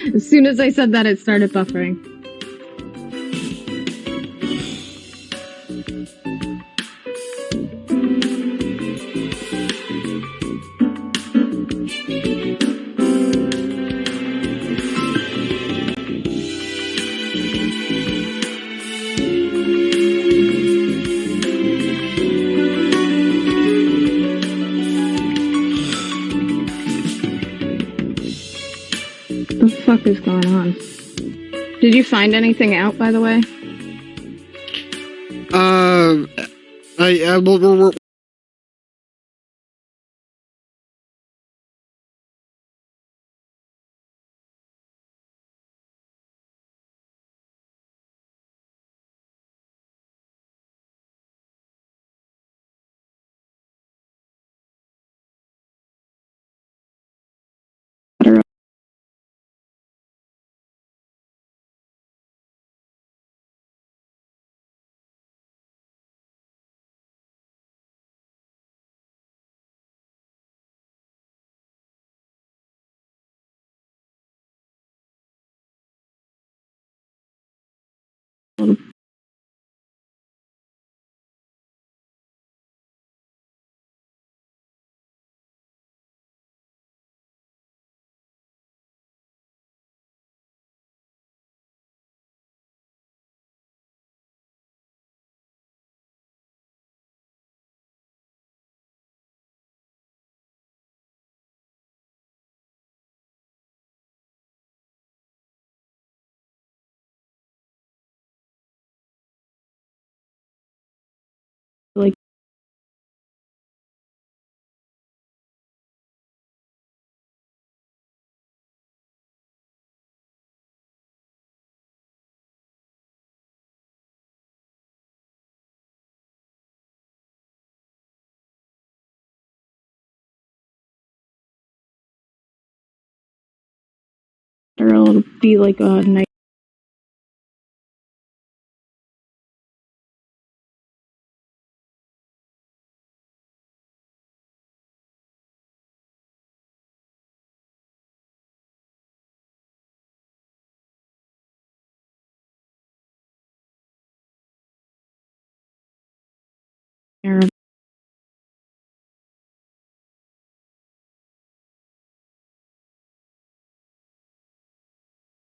As soon as I said that, it started buffering. What the fuck is going on? Did you find anything out, by the way? We're Like, or it'll be like a night.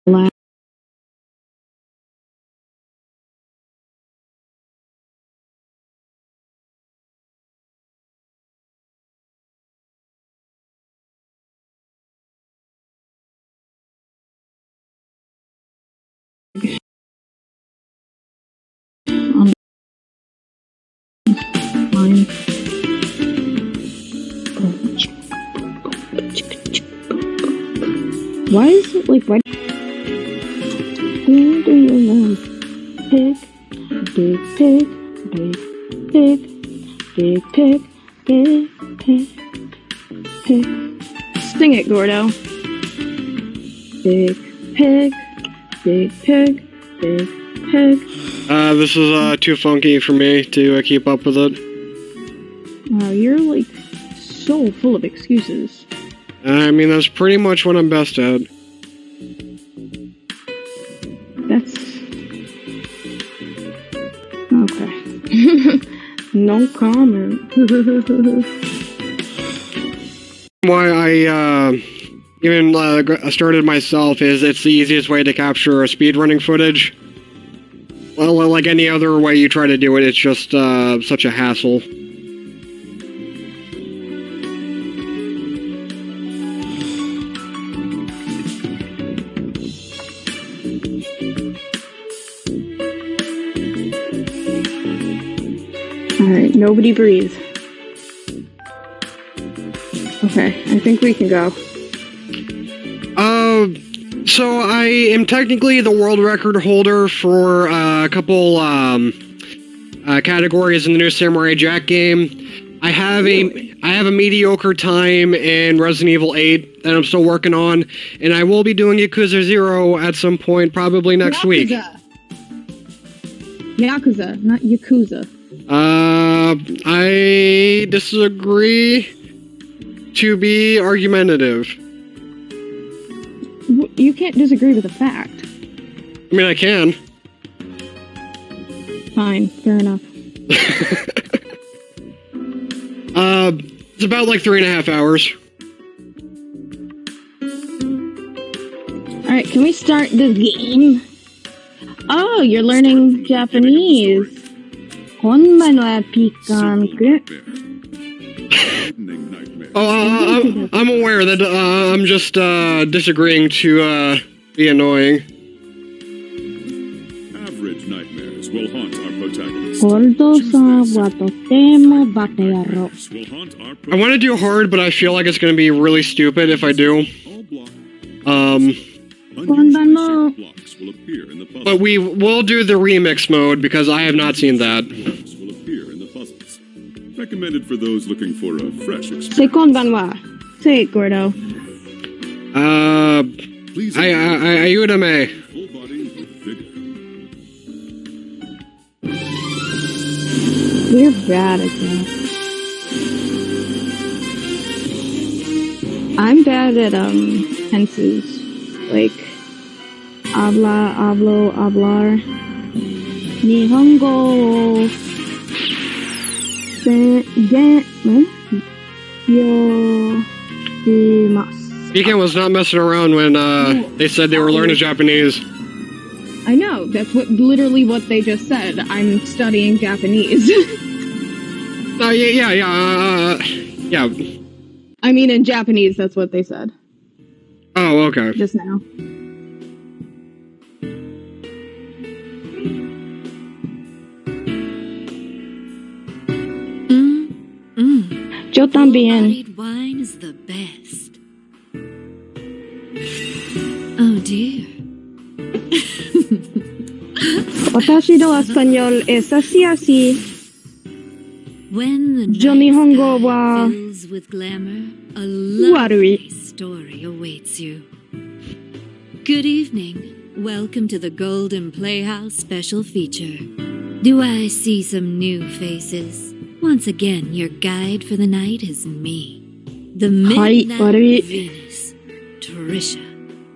Online. Why is it like, why do you love pig, big pig, big pig, big pig, big pig, pig? Sing it, Gordo. Big pig, big pig, big pig. this is too funky for me to keep up with it. Wow, you're like so full of excuses. I mean, that's pretty much what I'm best at. That's okay. No comment. Why I even started myself is it's the easiest way to capture speedrunning footage. Well, like any other way you try to do it, it's just such a hassle. Alright, nobody breathe. Okay, I think we can go. So I am technically the world record holder for a couple categories in the new Samurai Jack game. I have a mediocre time in Resident Evil 8 that I'm still working on, and I will be doing Yakuza 0 at some point, probably next week. Yakuza, not Yakuza. I disagree to be argumentative. You can't disagree with a fact. I mean, I can. Fine, fair enough. It's about like 3.5 hours. Alright, can we start the game? Oh, you're learning Japanese. Konbanwa pikanku. Oh, I'm aware that I'm just disagreeing to be annoying. Average nightmares will haunt our protagonist. Gordo-san wa totemo bakayaro. I want to do hard, but I feel like it's going to be really stupid if I do. Konbanwa. But we will do the remix mode because I have not seen that. Will appear in the puzzles. Recommended for those looking for a fresh experience. Say konbanwa. Say it, Gordo. Please Ayúdame. full body with vigor. You're bad at that. I'm bad at, tenses. Like, habla, hablo, hablar. Nihongo. Beacon was not messing around when they said they were learning Japanese. I know, that's literally what they just said. I'm studying Japanese. Yeah. I mean, in Japanese, that's what they said. Oh, okay. Just now. Yo también. Bodied wine is the best. Oh dear. Watashi no español es así. When the Yo night nihongo sky wa fills with glamour, a lovely story awaits you. Good evening. Welcome to the Golden Playhouse special feature. Do I see some new faces? Once again, your guide for the night is me, the Midnight Warui. Venus, Trisha.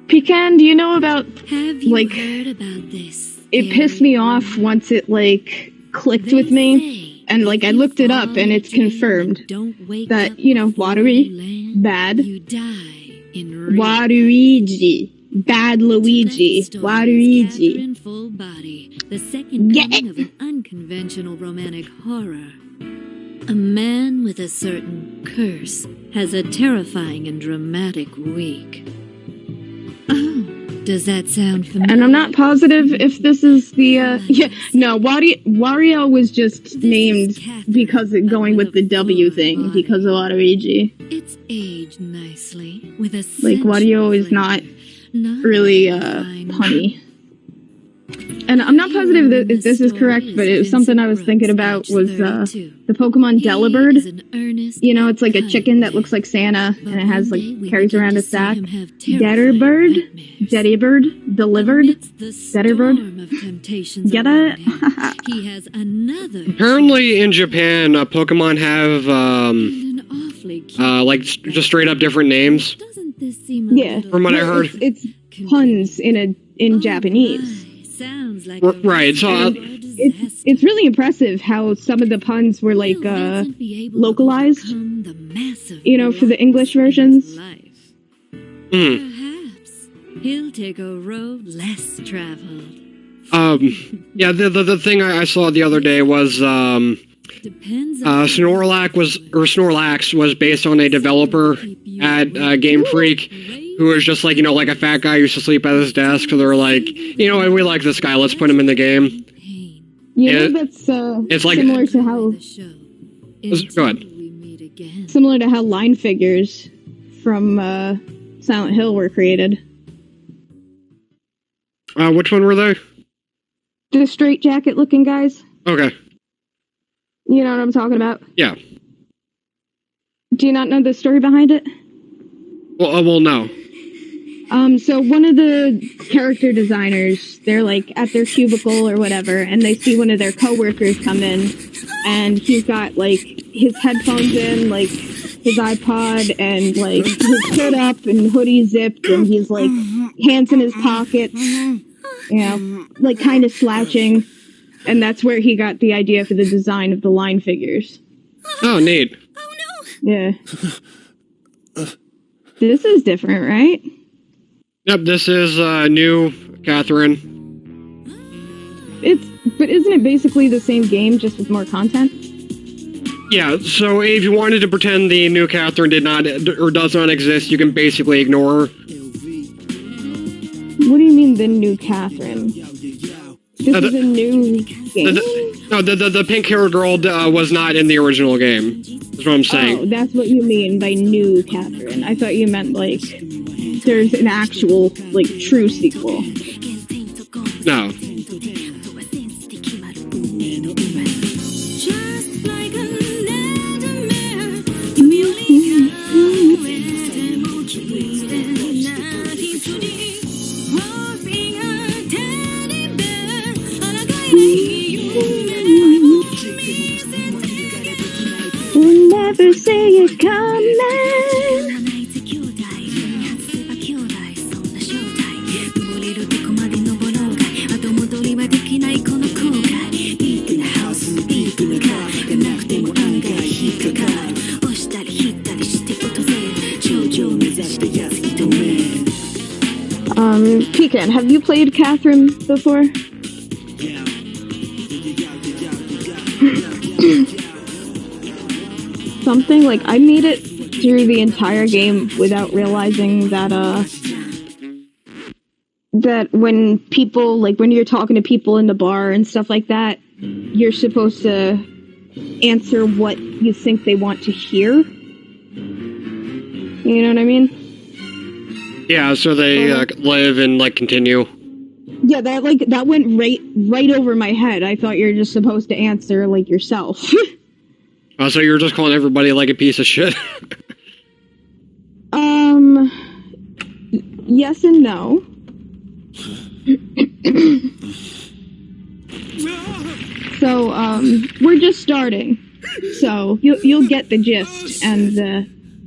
Pecan, do you know about, Have you like, heard about this? it pissed me off once it, like, clicked with me, and, like, I looked it up, and it's confirmed that, you know, Warui, bad. You die in Waluigi, bad Luigi, Waluigi. in full body, the second coming of an unconventional romantic horror. A man with a certain curse has a terrifying and dramatic week. Oh, does that sound familiar? And I'm not positive if this is the, Wario was just named because of going with the W thing, because of Waluigi. It's aged nicely, with a Like, Wario is not really, punny. And I'm not positive that if this is correct, but it was something I was thinking about was, the Pokemon Delibird. You know, it's like a chicken that looks like Santa, and it has, like, carries around a sack. Delivered? Get it? He has another. Apparently in Japan, Pokemon have, like, just straight up different names. Doesn't this seem Yeah. From what I heard. It's puns in Japanese. Sounds like Right, so, It's really impressive how some of the puns were, like, localized, you know, for the English versions. Perhaps he'll take a road less traveled. Yeah, the thing I saw the other day was, Depends on Snorlax was based on a developer at Game Freak who was just like, you know, like a fat guy who used to sleep at his desk, so they're like, you know, we like this guy, let's put him in the game. You know, that's it's like, similar to how go ahead. similar to how line figures from Silent Hill were created. Which one were they? The straight jacket looking guys. Okay. You know what I'm talking about? Yeah. Do you not know the story behind it? Well, no. So one of the character designers, they're like at their cubicle or whatever, and they see one of their coworkers come in, and he's got like his headphones in, like his iPod, and like his hood up and hoodie zipped, and he's like hands in his pockets, you know, like kind of slouching. And that's where he got the idea for the design of the line figures. Oh, neat. Oh no! Yeah. This is different, right? Yep, this is new Catherine. But isn't it basically the same game, just with more content? Yeah, so if you wanted to pretend the new Catherine did not or does not exist, you can basically ignore her. What do you mean, the new Catherine? This is a new game? The pink-haired girl was not in the original game. That's what I'm saying. Oh, that's what you mean by new Catherine. I thought you meant, like, there's an actual, like, true sequel. No. We'll never see it coming. Pecan, have you played Catherine before? Something like I made it through the entire game without realizing that that when people, like when you're talking to people in the bar and stuff like that, you're supposed to answer what you think they want to hear. You know what I mean? Yeah, so they live and like continue. Yeah, that went right over my head. I thought you were just supposed to answer like yourself. So you're just calling everybody like a piece of shit? Yes and no. So, we're just starting. So, you'll get the gist and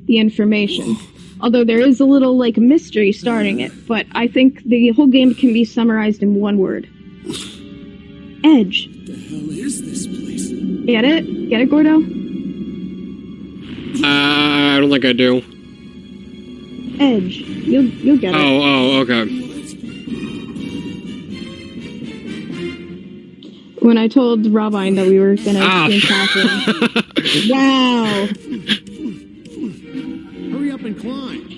the information. Although there is a little, like, mystery starting it, but I think the whole game can be summarized in one word. Edge. What the hell is this place? Get it? Get it, Gordo? I don't think I do. Edge. You'll get it. Oh, okay. When I told Robine that we were gonna do Catherine. Wow. Hurry up and climb.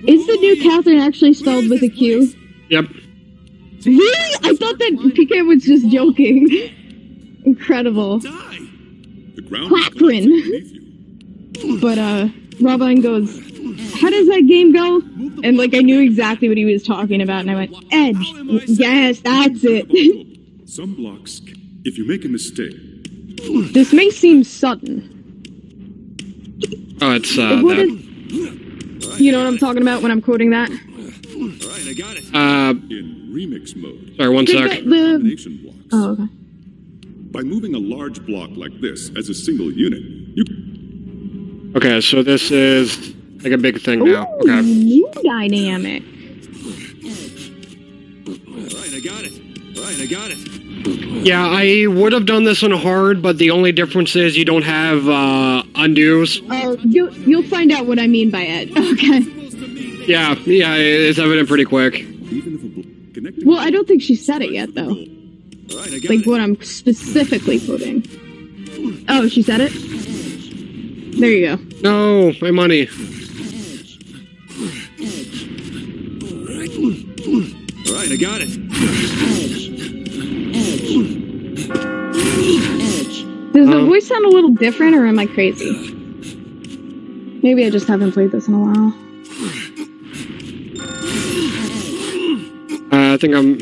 Is the new Catherine actually spelled with a Q? Yep. Really? I thought that PK was just joking. Incredible. Catherine. But Robine goes, how does that game go? And like I knew exactly what he was talking about, and I went, Edge. Yes, that's it. Some blocks, if you make a mistake. This may seem sudden. Oh, it's you know what I'm talking about when I'm quoting that? Alright, I got it. In remix mode. Sorry, one sec. Combination blocks. Oh, okay. By moving a large block like this as a single unit, you... Okay, so this is like a big thing now. Ooh, Okay. new dynamic. Alright, I got it. Yeah, I would have done this on hard, but the only difference is you don't have undos. Oh, you'll find out what I mean by it. Okay. Yeah, it's evident pretty quick. Well, I don't think she said it yet, though. Like what I'm specifically quoting. Oh, she said it? There you go. No, my money. Alright, I got it. Does the voice sound a little different, or am I crazy? Maybe I just haven't played this in a while. I think I'm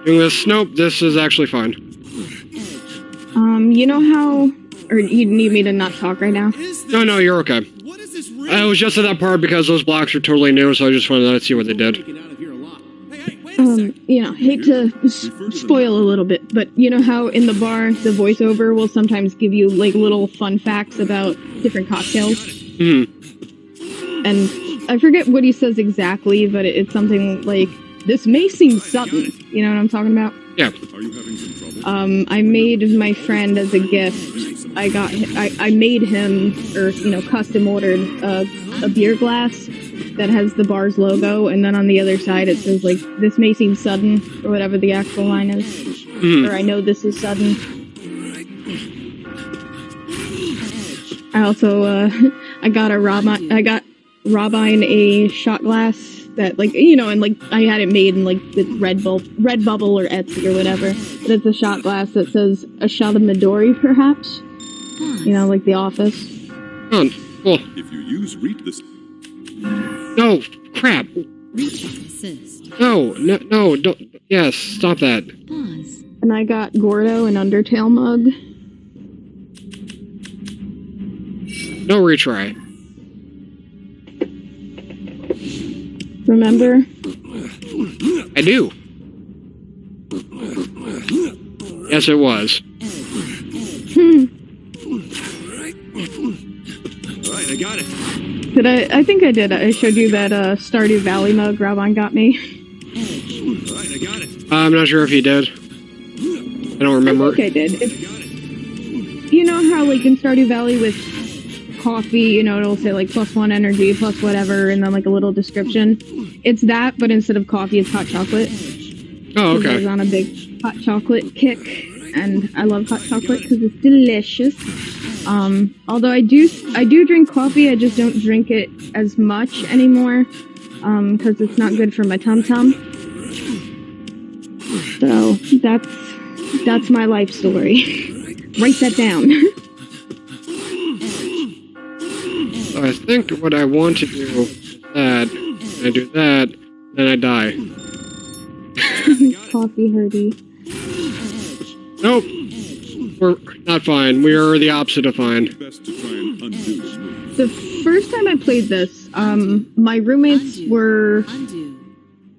doing this. Nope, this is actually fine. You know how... Or you need me to not talk right now? No, you're okay. I was just at that part because those blocks are totally new, so I just wanted to see what they did. You know, hate to spoil a little bit, but you know how in the bar, the voiceover will sometimes give you, like, little fun facts about different cocktails? Hmm. And I forget what he says exactly, but it's something like, this may seem sudden. You know what I'm talking about? Yeah. Are you having some trouble? I made my friend as a gift. I made him, or, custom ordered a beer glass that has the bar's logo, and then on the other side it says, like, this may seem sudden, or whatever the actual line is. Or I know this is sudden. I also, I got Robin a shot glass that, like, and, like, I had it made in, like, the Redbubble or Etsy or whatever. But it's a shot glass that says, a shot of Midori, perhaps? Like The Office. Oh, cool. If you use read this... No, crap. Assist. No, don't. Yes, stop that. Pause. And I got Gordo an Undertale mug. No retry. Remember? I do. Yes, it was. Alright, I got it. Did I think I did. I showed you that Stardew Valley mug Robin got me. Alright, I got it. I'm not sure if you did. I don't remember. I think I did. You know how, like, in Stardew Valley with coffee, it'll say, like, +1 energy, plus whatever, and then, like, a little description. It's that, but instead of coffee, it's hot chocolate. Oh, okay. I was on a big hot chocolate kick, and I love hot chocolate because it's delicious. Although I do drink coffee, I just don't drink it as much anymore, because it's not good for my tum-tum. So, that's my life story. Write that down. So I think what I want to do is that, and I do that, then I die. Coffee hurdy. Nope. We're not fine. We are the opposite of fine. Best to try and undo this move. The first time I played this, my roommates were...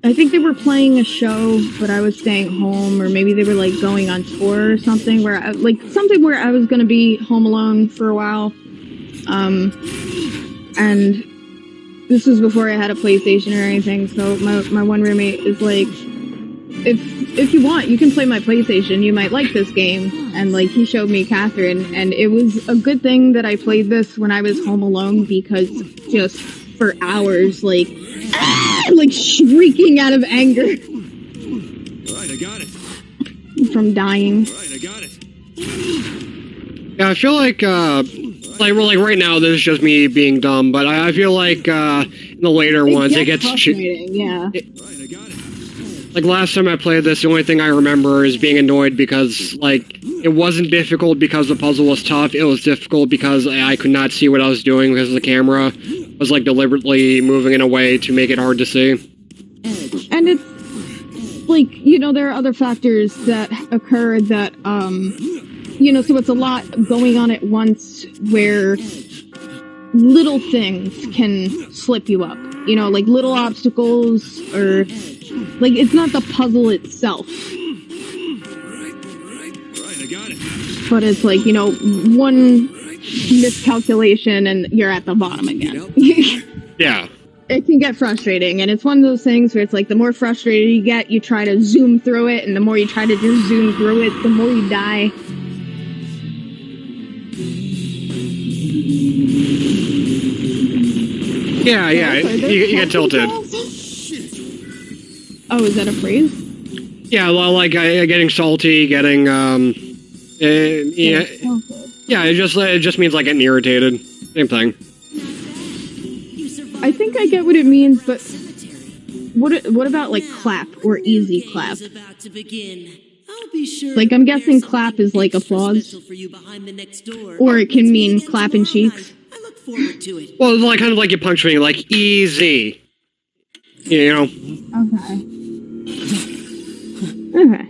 I think they were playing a show, but I was staying home, or maybe they were, like, going on tour or something, where I was gonna be home alone for a while. And this was before I had a PlayStation or anything, so my one roommate is like, if you want, you can play my PlayStation, you might like this game. And, like, he showed me Catherine, and it was a good thing that I played this when I was home alone, because just for hours, like shrieking out of anger. Alright, I got it. From dying. Alright, I got it. Yeah, I feel like right now this is just me being dumb, but I feel like in the later ones it gets frustrating. Yeah. Alright, I got it. Like last time I played this, the only thing I remember is being annoyed because, like, it wasn't difficult because the puzzle was tough. It was difficult because I could not see what I was doing because the camera was, like, deliberately moving in a way to make it hard to see. And it's, like, there are other factors that occur that, so it's a lot going on at once where little things can slip you up. Like little obstacles, or, like, it's not the puzzle itself. Alright, I got it. But it's like, one miscalculation and you're at the bottom again. Yeah. It can get frustrating, and it's one of those things where it's like, the more frustrated you get, you try to zoom through it, and the more you try to just zoom through it, the more you die. Yeah, you get tilted. Oh, is that a phrase? Yeah, well, like getting salty, getting yeah, it just means like getting irritated. Same thing. I think I get what it means, but what about like clap or easy clap? Like, I'm guessing clap is like applause, or it can mean clapping cheeks. Well, like kind of like you punch me, like easy. Okay. Okay.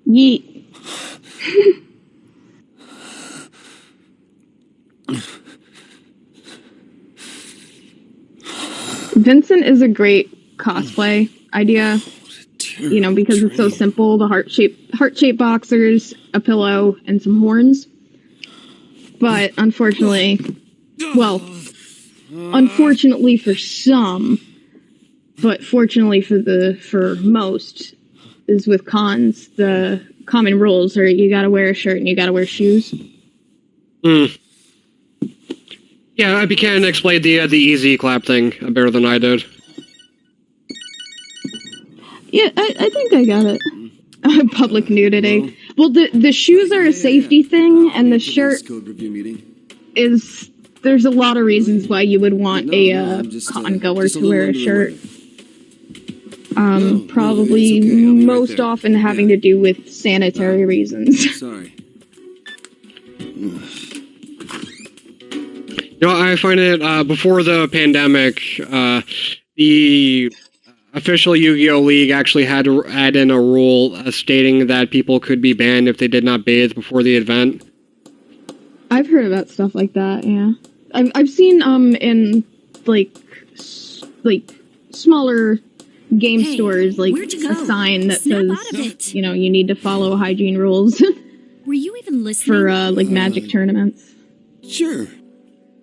Yeet. Vincent is a great cosplay idea, because it's so simple. The heart-shaped boxers, a pillow, and some horns. But unfortunately for some, But fortunately for most, is with cons, the common rules are you gotta wear a shirt and you gotta wear shoes. Yeah, you can explain the easy clap thing better than I did. Yeah, I think I got it. Public nudity. Well, the shoes are a safety thing, and the shirt is... There's a lot of reasons why you would want a con goer to wear a shirt. Probably most often having to do with sanitary reasons. Sorry. You know, I find it, before the pandemic, the official Yu-Gi-Oh! League actually had to add in a rule stating that people could be banned if they did not bathe before the event. I've heard about stuff like that, yeah. I've seen, in, like smaller game stores, like, a sign that says, you know, you need to follow hygiene rules. Were you even listening? For, like, magic tournaments. Sure.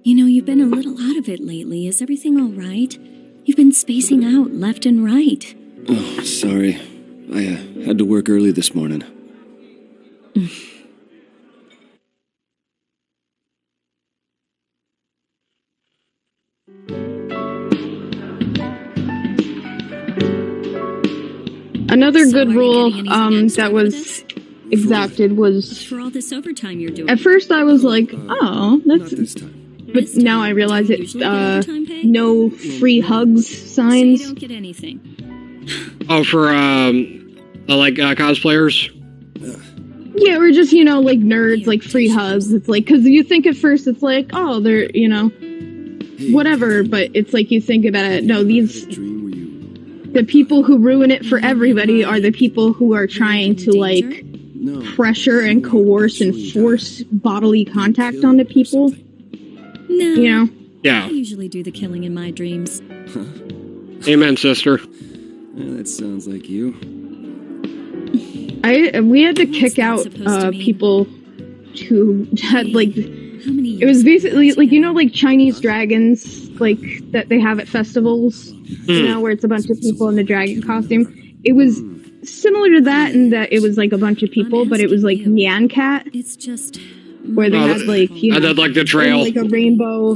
You know, you've been a little out of it lately. Is everything all right? You've been spacing out left and right. Oh, sorry. I had to work early this morning. Another good rule that was exacted was... For all this overtime you're doing. At first I was like, oh, that's... But now I realize it's no free hugs signs. So you don't get anything. Oh, for, cosplayers? Yeah, we're just, you know, like nerds, like free hugs. It's like, because you think at first it's like, oh, they're, you know, whatever. But it's like you think about it, no, the people who ruin it for everybody are the people who are trying to, like, pressure and coerce and force bodily contact onto people. No. You know? Yeah. I usually do the killing in my dreams. Amen, sister. Yeah, that sounds like you. We had to kick out people who had, like, it was basically like, you know, like Chinese dragons, like that they have at festivals, you know, where it's a bunch of people in the dragon costume. It was similar to that in that it was like a bunch of people, but it was like Nyan Cat. It's just where they had like, you know, like the trail, like a rainbow,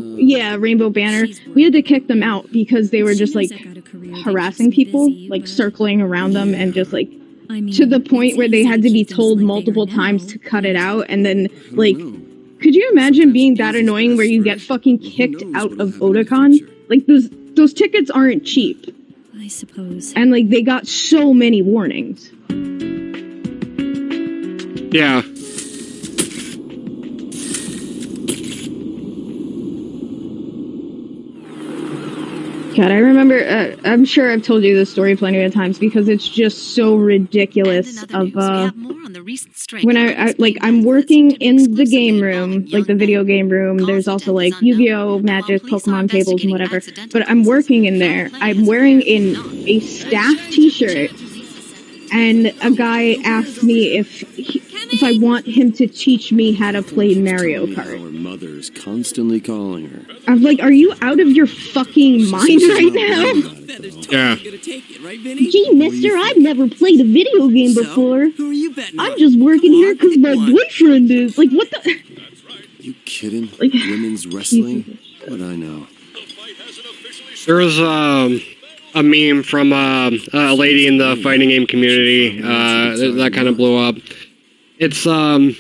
rainbow banner. We had to kick them out because they were just like harassing people, like circling around them and just like to the point where they had to be told multiple times to cut it out. And then like, could you imagine being that annoying where you get fucking kicked out of Otakon? Like those tickets aren't cheap. I suppose. And like they got so many warnings. Yeah. God, I remember, I'm sure I've told you this story plenty of times because it's just so ridiculous of, when I'm working in the game room, like the video game room, there's also like Yu-Gi-Oh, Magic, Pokemon tables and whatever, but I'm working in there, I'm wearing a staff t-shirt, and a guy asked me if I want him to teach me how to play Mario Kart. Her mother's constantly calling her. I'm like, are you out of your fucking mind right now? Yeah. Gee, mister, I've never played a video game before. I'm just working here because my boyfriend is. Like, what the? You kidding? Like, women's wrestling? What I know. There was a meme from a lady in the fighting game community that kind of blew up. It's from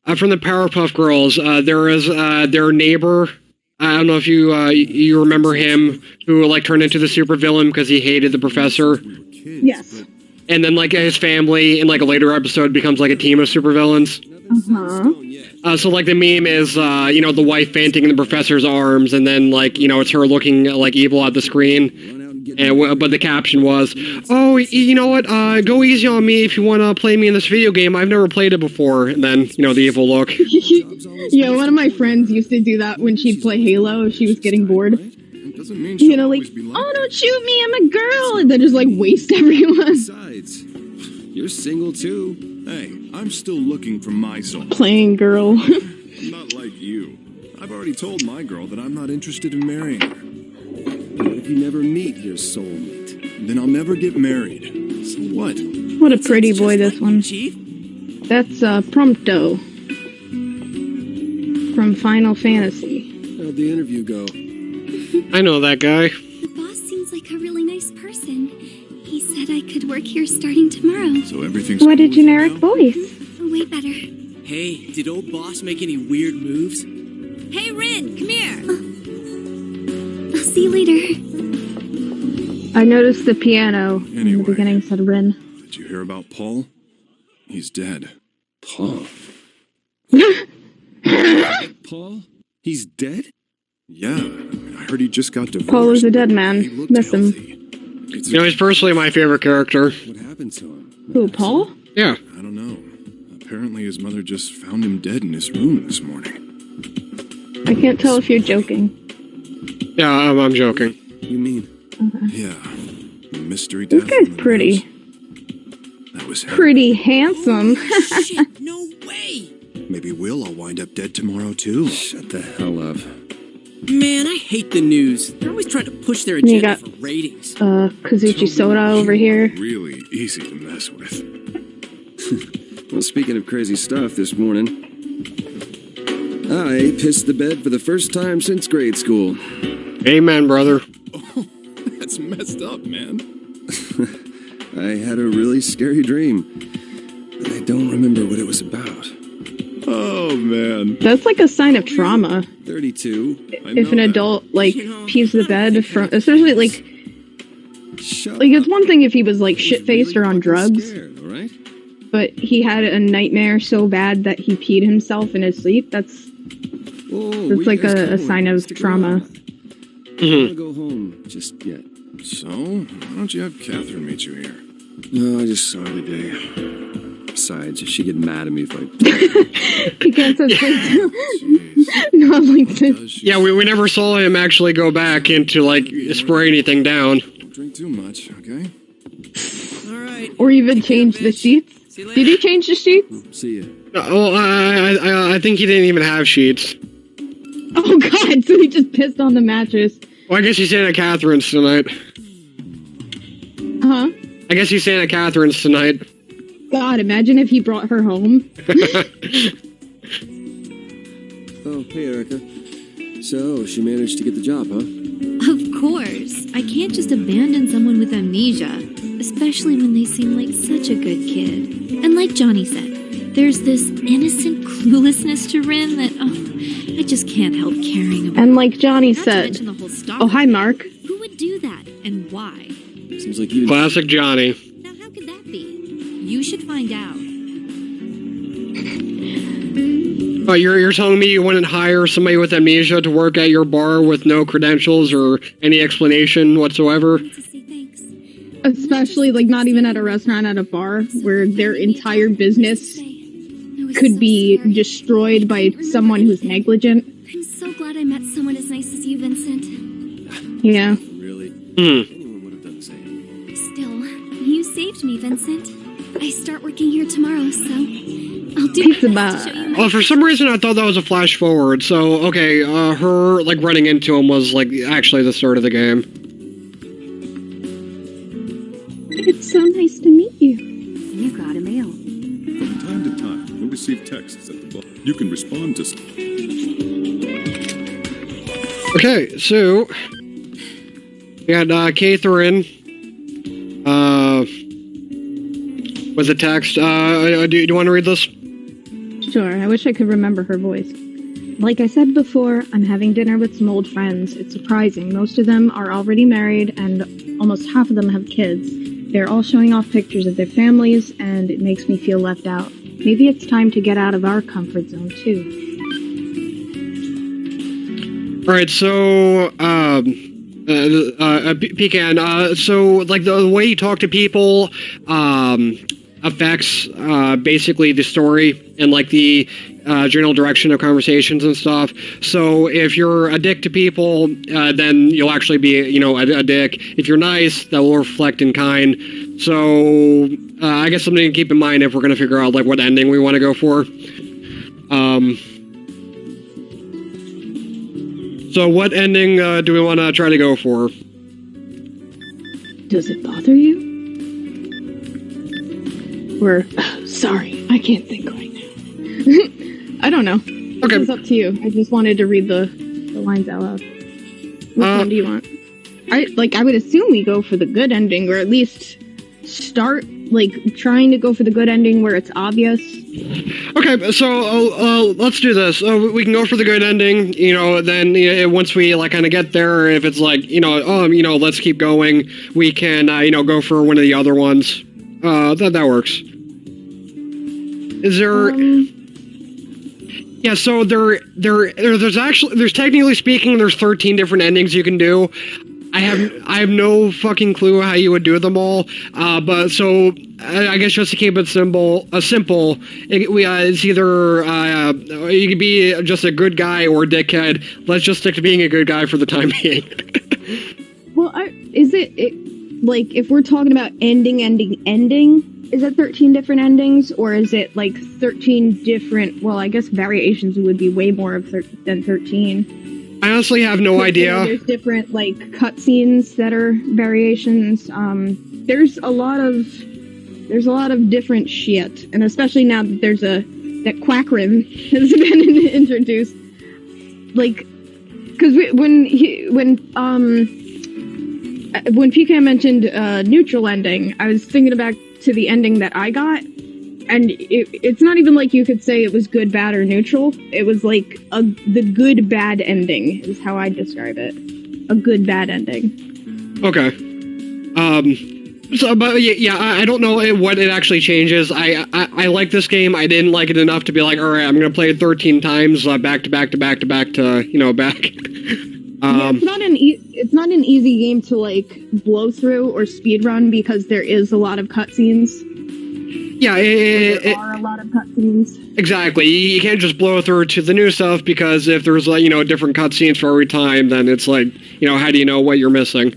the Powerpuff Girls. There is their neighbor. I don't know if you remember him, who like turned into the supervillain because he hated the professor. Yes. And then like his family in like a later episode becomes like a team of supervillains. So like the meme is you know, the wife fainting in the professor's arms, and then like, you know, it's her looking like evil at the screen. And but the caption was, "Oh, you know what? Go easy on me if you want to play me in this video game. I've never played it before." And then, you know, the evil look. Yeah, one of my friends used to do that when she'd play Halo if she was getting bored. You know, like, "Oh, don't shoot me, I'm a girl," and then just like waste everyone. Besides, you're single too. Hey, I'm still looking for my soul. Playing girl. Not like you. I've already told my girl that I'm not interested in marrying her. What if you never meet your soulmate? then I'll never get married. So what? What a pretty boy, this one. Chief? That's Prompto from Final Fantasy. How'd the interview go? I know that guy. The boss seems like a really nice person. He said I could work here starting tomorrow. So everything's What a cool with you generic now? voice. Way better. Hey, did old boss make any weird moves? Hey, Rin, come here. I'll see you later. I noticed the piano in the Anyway. beginning said Rin. Did you hear about Paul? He's dead. Paul. Paul? He's dead? Yeah, I heard he just got divorced. Paul is a dead man. He looked Miss him. healthy. It's You know, he's personally my favorite character. What happened to him? Who, Paul? Yeah. I don't know. Apparently his mother just found him dead in his room this morning. I can't tell if you're joking. Yeah, I'm joking. You mean? Yeah. Mystery This death. guy's on the pretty. news. That was him. Pretty handsome. Shit, no way! Maybe we'll all wind up dead tomorrow too. Shut the hell up. Man, I hate the news. They're always trying to push their You agenda got- for ratings. Kazuchi Soda over here. Really easy to mess with. Well, speaking of crazy stuff, this morning, I pissed the bed for the first time since grade school. Amen, brother. That's messed up, man. I had a really scary dream, but I don't remember what it was about. Oh, man. That's like a sign of trauma. 32. If an adult, like, pees the bed from, especially, like, Shut it's one thing if he was, like, shit-faced or on drugs, Scared, all right? but he had a nightmare so bad that he peed himself in his sleep. That's like a sign of trauma. I don't want to go home just yet. So, why don't you have Catherine meet you here? No, I just saw her today. Besides, she'd get mad at me if I... He can't say Jeez. not like this. Does she? Yeah, we never saw him actually go back into, like, spray anything down. Don't drink too much, okay? Alright. Or even change the sheets. See you later. Did he change the sheets? See ya. Oh, I think he didn't even have sheets. Oh god, so he just pissed on the mattress. Well, I guess he's staying at Catherine's tonight. Huh? I guess he's staying at Catherine's tonight. God, imagine if he brought her home. Oh, hey, Erica. So, she managed to get the job, huh? Of course. I can't just abandon someone with amnesia, especially when they seem like such a good kid. And like Johnny said, there's this innocent cluelessness to Rin that, I just can't help caring about. And like Johnny Not to said, mention the whole stalker oh hi Mark. thing. Who would do that, and why? Seems like you... Classic Johnny. Now, how could that be? You should find out. But you're telling me you wouldn't hire somebody with amnesia to work at your bar with no credentials or any explanation whatsoever? To say thanks. Especially like not even at a restaurant, at a bar where their entire business I was could so be scared. destroyed by someone who's negligent. I'm so glad I met someone as nice as you, Vincent. Yeah. Really? Hmm. Anyone would have done the same. Still, you saved me, Vincent. I start working here tomorrow, so I'll do Pizza my best to bar. show you my Well, for some reason I thought that was a flash forward. So, okay, her, like, running into him was, like, actually the start of the game. It's so nice to meet you. You got a mail. From time to time, you'll receive texts at the bottom. You can respond to... Okay, so... We got, Catherine. Was a text. Do you want to read this? Sure, I wish I could remember her voice. Like I said before, I'm having dinner with some old friends. It's surprising. Most of them are already married, and almost half of them have kids. They're all showing off pictures of their families, and it makes me feel left out. Maybe it's time to get out of our comfort zone, too. Alright, so, Pecan, so, like, the way you talk to people, affects, basically the story and, like, the, general direction of conversations and stuff. So, if you're a dick to people, then you'll actually be, you know, a dick. If you're nice, that will reflect in kind. So, I guess something to keep in mind if we're gonna figure out, like, what ending we want to go for. So what ending do we want to try to go for? Does it bother you? Or, sorry, I can't think right now. I don't know. Okay. It's up to you. I just wanted to read the lines out loud. Which one do you want? I would assume we go for the good ending, or at least start, trying to go for the good ending where it's obvious. Okay, so let's do this. We can go for the good ending, then once we kind of get there, if it's let's keep going, we can go for one of the other ones. That works. Is there? Yeah, so there's technically speaking, there's 13 different endings you can do. I have no fucking clue how you would do them all. But so I guess just to keep it simple, it's either you could be just a good guy or a dickhead. Let's just stick to being a good guy for the time being. Well, is it if we're talking about ending, is it 13 different endings, or is it 13 different? Well, I guess variations would be way more than 13. I honestly have no idea. There's different cutscenes that are variations. There's a lot of different shit, and especially now that that Quackrim has been introduced. Because when PK mentioned neutral ending, I was thinking back to the ending that I got, and it's not even you could say it was good, bad, or neutral. It was the good, bad ending is how I describe it. A good, bad ending. Okay. So, but yeah, I don't know what it actually changes. I like this game. I didn't like it enough to be all right, I'm gonna play it 13 times, back to back. Yeah, it's not an easy game to blow through or speed run because there is a lot of cutscenes. Yeah, there are a lot of cutscenes. Exactly. You can't just blow through to the new stuff, because if there's different cutscenes for every time, then it's how do you know what you're missing?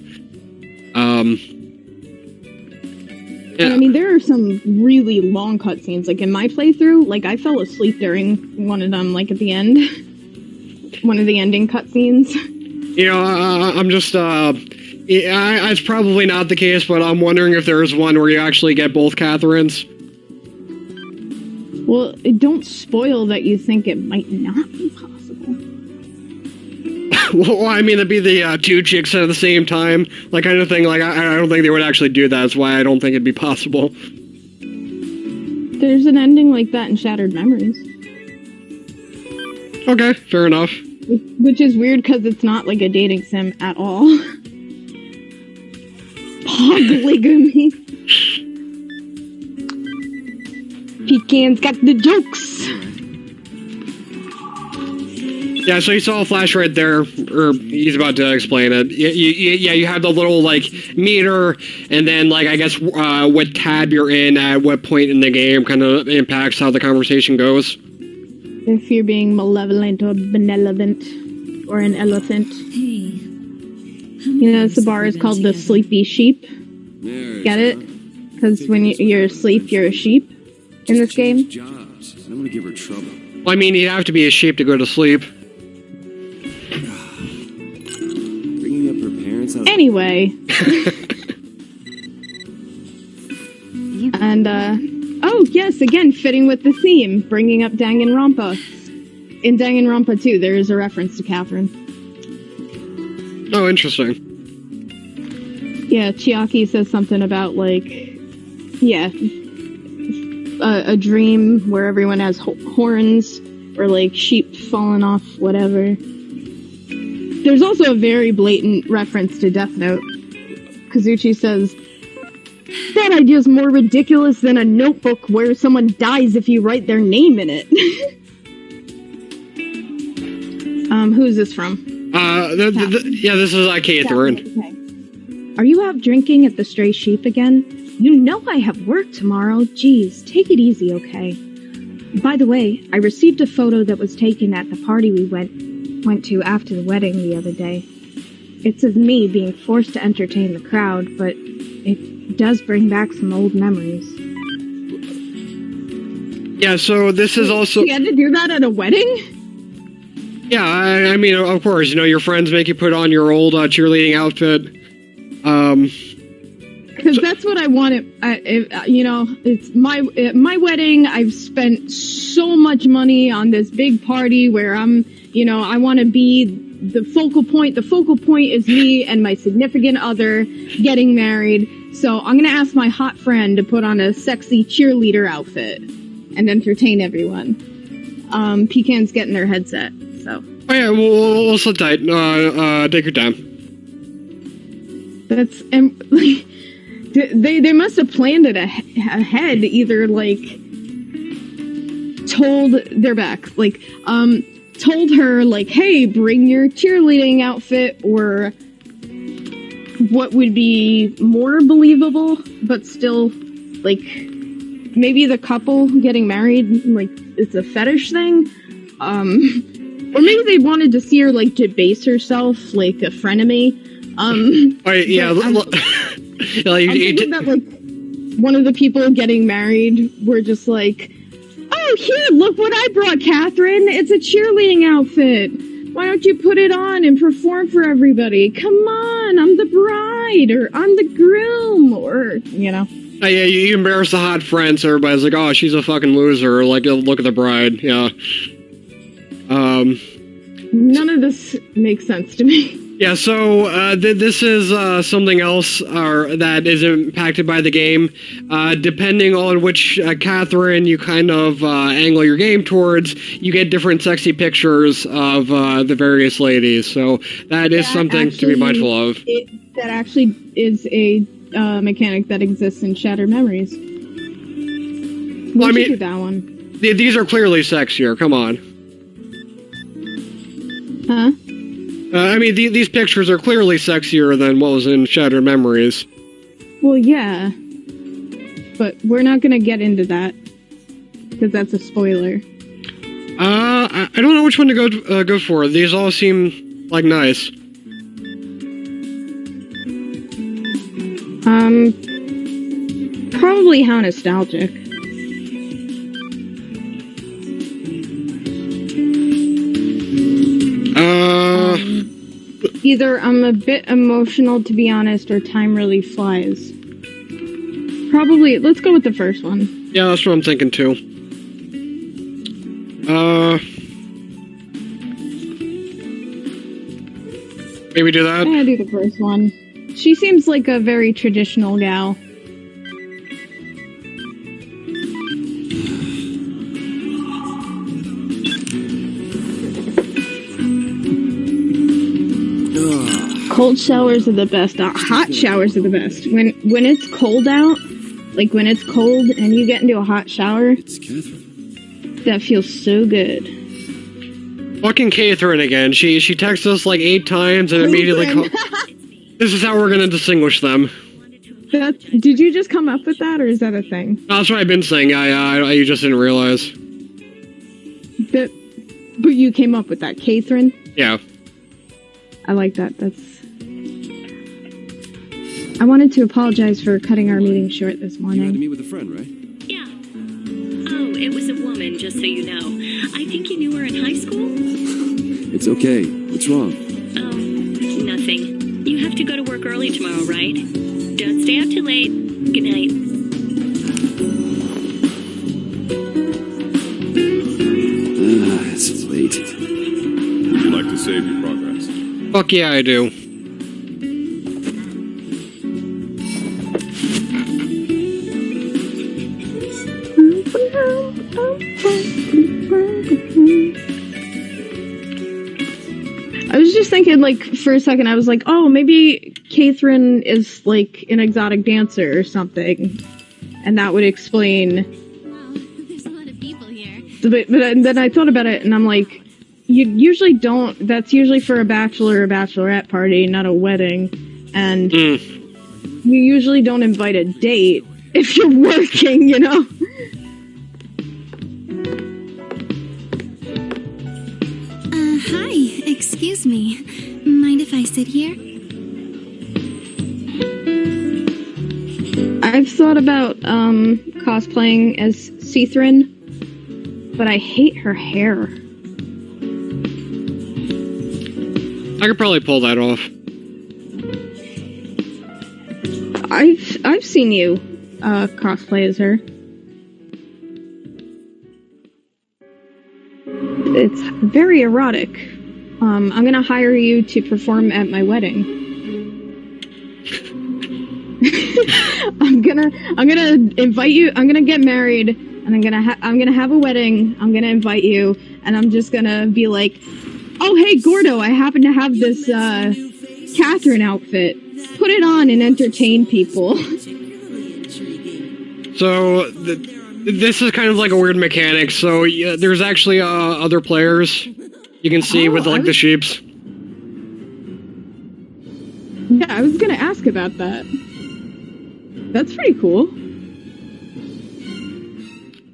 And I mean, there are some really long cutscenes. In my playthrough, I fell asleep during one of them, at the end. One of the ending cutscenes. I'm just, it's probably not the case, but I'm wondering if there's one where you actually get both Catherines. Well, don't spoil that you think it might not be possible. Well, I mean, it'd be the two chicks at the same time, kind of thing. I don't think they would actually do that. That's why I don't think it'd be possible. There's an ending like that in Shattered Memories. Okay, fair enough. Which is weird because it's not a dating sim at all. Polygamy. Pecan's got the jokes. Yeah, so you saw a flash right there, or he's about to explain it. You have the little, meter, and then, I guess, what tab you're in at what point in the game kind of impacts how the conversation goes. If you're being malevolent or benevolent, or an elephant. Hey. The bar is called the Sleepy Sheep. Get it? Because when you're asleep, you're a sheep in this game. Jobs. I don't want to give her trouble. Well, I mean, you'd have to be a sheep to go to sleep. Bringing up her parents out. Anyway. And, oh, yes, again, fitting with the theme, bringing up Danganronpa. In Danganronpa 2, there is a reference to Catherine. Oh, interesting. Yeah, Chiaki says something about, a dream where everyone has horns, or, sheep falling off, whatever. There's also a very blatant reference to Death Note. Kazuchi says, that idea's more ridiculous than a notebook where someone dies if you write their name in it. Who is this from? This is Catherine. Okay. Are you out drinking at the Stray Sheep again? You know I have work tomorrow. Jeez, take it easy, okay? By the way, I received a photo that was taken at the party we went to after the wedding the other day. It's of me being forced to entertain the crowd, but it does bring back some old memories. Yeah, so this is also... You had to do that at a wedding? Yeah, I mean, of course, your friends make you put on your old cheerleading outfit. Because that's what I wanted. It's my wedding. I've spent so much money on this big party where I want to be the focal point. The focal point is me and my significant other getting married. So I'm going to ask my hot friend to put on a sexy cheerleader outfit and entertain everyone. Pecan's getting their headset, so. Oh yeah, we'll sit tight. Take your time. That's they must have planned it ahead. Either told their back, told her hey, bring your cheerleading outfit, or what would be more believable, but still maybe the couple getting married, it's a fetish thing, or maybe they wanted to see her debase herself like a frenemy. Yeah. I'm thinking that one of the people getting married were just oh, here, look what I brought, Catherine. It's a cheerleading outfit. Why don't you put it on and perform for everybody? Come on, I'm the bride, or I'm the groom, or, Yeah, you embarrass the hot friend, so everybody's like, oh, she's a fucking loser, look at the bride, yeah. None of this makes sense to me. Yeah, so this is something else that is impacted by the game. Depending on which Catherine you kind of angle your game towards, you get different sexy pictures of the various ladies. So that is something to be mindful of. That actually is a mechanic that exists in Shattered Memories. We should do that one. These are clearly sexier. Come on. Huh? These pictures are clearly sexier than what was in Shattered Memories. Well, yeah. But we're not going to get into that, because that's a spoiler. I don't know which one to go for. These all seem nice. Probably How Nostalgic. Either I'm a bit emotional, to be honest, or time really flies. Probably, let's go with the first one. Yeah, that's what I'm thinking too. Maybe do that? Yeah, do the first one. She seems like a very traditional gal. Cold showers are the best. Hot showers are the best. When it's cold out, when it's cold and you get into a hot shower, It's Catherine. That feels so good. Fucking Catherine again. She texts us 8 times and immediately This is how we're gonna distinguish them. Did you just come up with that, or is that a thing? No, that's what I've been saying. You just didn't realize. But you came up with that, Catherine? Yeah. I like that. I wanted to apologize for cutting our meeting short this morning. You had to meet with a friend, right? Yeah. Oh, it was a woman, just so you know. I think you knew her in high school? It's okay. What's wrong? Oh, nothing. You have to go to work early tomorrow, right? Don't stay out too late. Good night. It's late. Would you like to save your progress? Fuck yeah, I do. I was just thinking, for a second, I was like, oh, maybe Catherine is, an exotic dancer or something. And that would explain... Wow, there's a lot of people here. But then I thought about it, and I'm like, you usually don't... That's usually for a bachelor or bachelorette party, not a wedding. And you usually don't invite a date if you're working, you know? Hi. Excuse me. Mind if I sit here? I've thought about cosplaying as Catherine, but I hate her hair. I could probably pull that off. I've seen you cosplay as her. It's very erotic. I'm gonna hire you to perform at my wedding. I'm gonna invite you. I'm gonna get married, and I'm gonna have a wedding. I'm gonna invite you, and I'm just gonna be like, "Oh, hey, Gordo, I happen to have this Catherine outfit. Put it on and entertain people." So this is kind of like a weird mechanic. So there's actually other players you can see with like the sheeps. Yeah, I was gonna ask about that. That's pretty cool.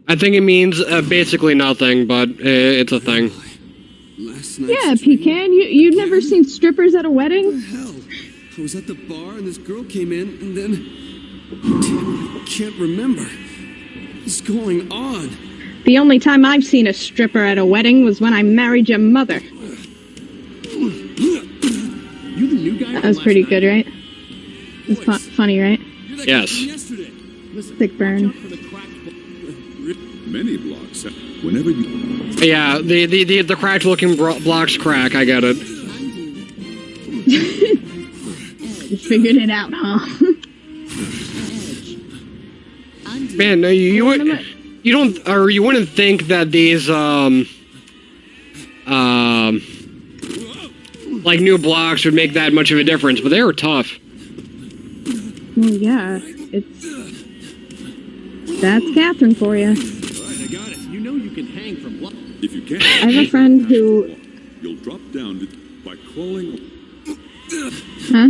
I think it means basically nothing, but it's a thing. Yeah, Pecan, you've never seen strippers at a wedding? What the hell? I was at the bar and this girl came in and then... I can't remember. What's going on? The only time I've seen a stripper at a wedding was when I married your mother. You the new guy? That was pretty good, right? It's funny, right? Yes. Sick burn. Many blocks. Whenever you... Yeah, the cracked looking blocks crack, I get it. You figured it out, huh? Man, no, you wouldn't think that these like new blocks would make that much of a difference, but they were tough. Well, yeah, that's Catherine for you. Alright, I got it. You know you can hang from block. If you can't... I have a friend who... You'll drop down by crawling... Huh?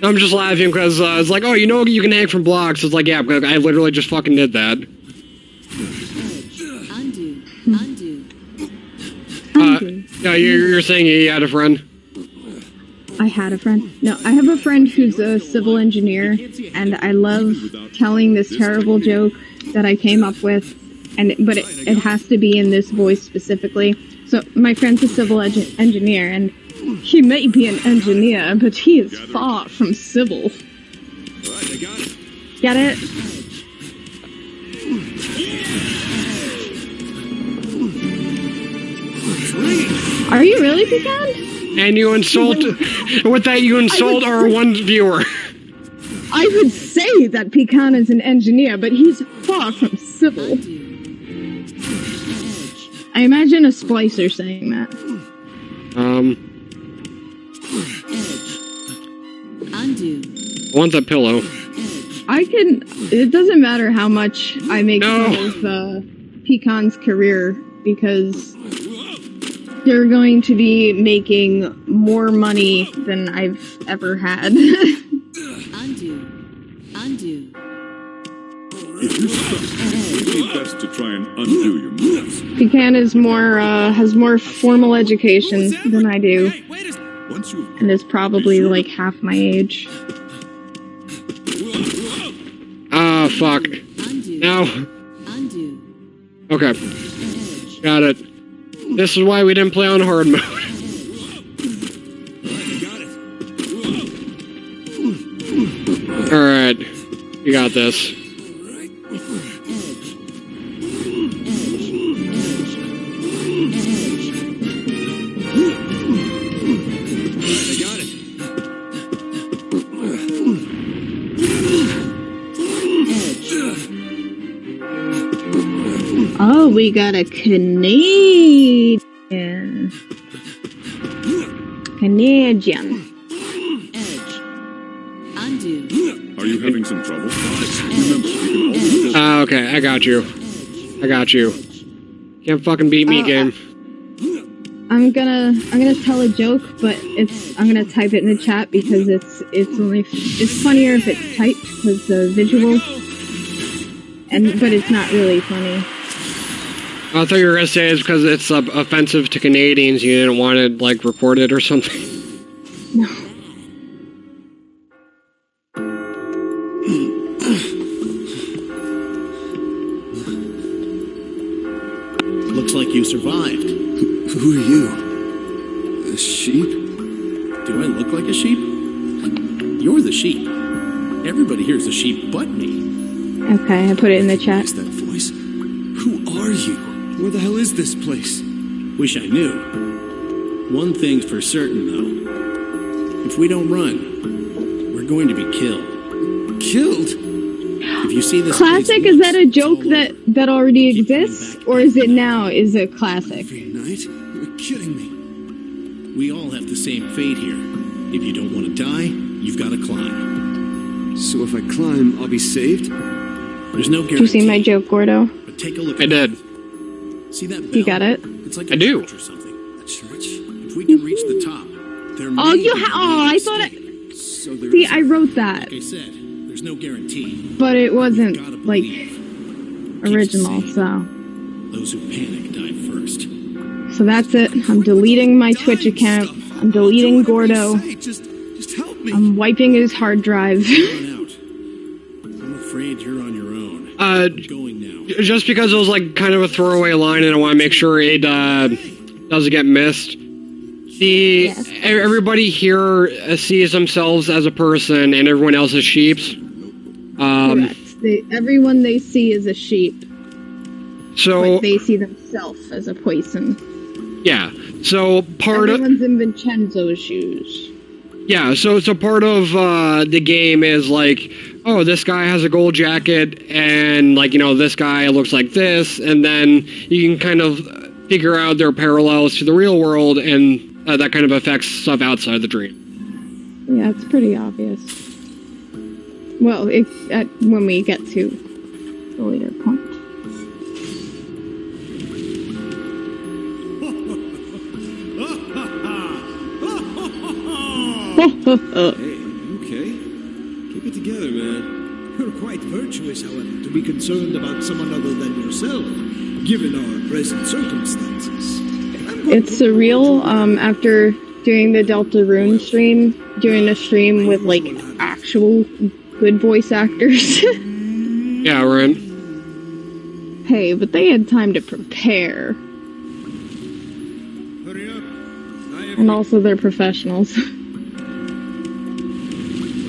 I'm just laughing because it's like, oh, you know you can hang from blocks. It's like, yeah, but I literally just fucking did that. Undo. Yeah, you're saying you had a friend? I had a friend. No, I have a friend who's a civil engineer, and I love telling this terrible joke that I came up with, but it has to be in this voice specifically. So my friend's a civil engineer, and he may be an engineer, but he is far from civil. Alright, I got it. Get it? Are you really, Pecan? And you insult... with that, you insult our one viewer. I would say that Pecan is an engineer, but he's far from civil. I imagine a splicer saying that. Undo. I want that pillow. It doesn't matter how much I make fun of Pecan's career, because they're going to be making more money than I've ever had. Undo. If you're stuck, it would be best to try and undo your moves. Pecan is has more formal education than I do, Once you've... and is probably like half my age. Ah, fuck. Now. Okay. Got it. This is why we didn't play on hard mode. Alright. You got this. Oh, we got a Canadian. Are you having some trouble? Remember, you can always... Okay, I got you. Can't fucking beat me, game. I'm gonna tell a joke, but I'm gonna type it in the chat because it's funnier if it's typed because the visual, but it's not really funny. I thought you were gonna say it's because it's offensive to Canadians. You didn't want it like recorded or something. No. Looks like you survived. Who are you? A sheep? Do I look like a sheep? You're the sheep. Everybody hears the sheep but me. Okay, I put it in the chat. Is that voice? Who are you? Where the hell is this place? Wish I knew. One thing's for certain, though. If we don't run, we're going to be killed. Killed? If you see this Classic, is that a joke that already exists? Or is it now is a classic? Every night? You're kidding me. We all have the same fate here. If you don't want to die, you've got to climb. So if I climb, I'll be saved? There's no guarantee. Did you see my joke, Gordo? But take a look. I did. See that bell? You got it? It's like I do. church or something. A church? If we can reach the top, there may Oh, you be I a thought mistake. it. So there See, is I wrote that, Like I said, there's no guarantee. but it Gotta wasn't like believe. original. Keep it So, Those who panic die first. so that's it. I'm deleting my Twitch account. I'm deleting Gordo. Just help me. I'm wiping his hard drive. Run out. I'm afraid you're on your own. I'm going now. Just because it was like kind of a throwaway line, and I want to make sure it doesn't get missed. Everybody here sees themselves as a person, and everyone else as sheeps. Correct. Everyone they see is a sheep. So But they see themselves as a poison. yeah. So Everyone's in Vincenzo's shoes. Yeah, so part of the game is like, oh, this guy has a gold jacket, and like, you know, this guy looks like this, and then you can kind of figure out their parallels to the real world, and that kind of affects stuff outside the dream. Yeah, it's pretty obvious. Well, when we get to the later point. Hey, okay? Keep it together, man. You're quite virtuous, however, to be concerned about someone other than yourself, given our present circumstances. It's surreal, after doing the Delta Rune stream, doing a stream with, like, actual good voice actors. Yeah, right. Hey, but they had time to prepare. Hurry up. And also they're professionals. What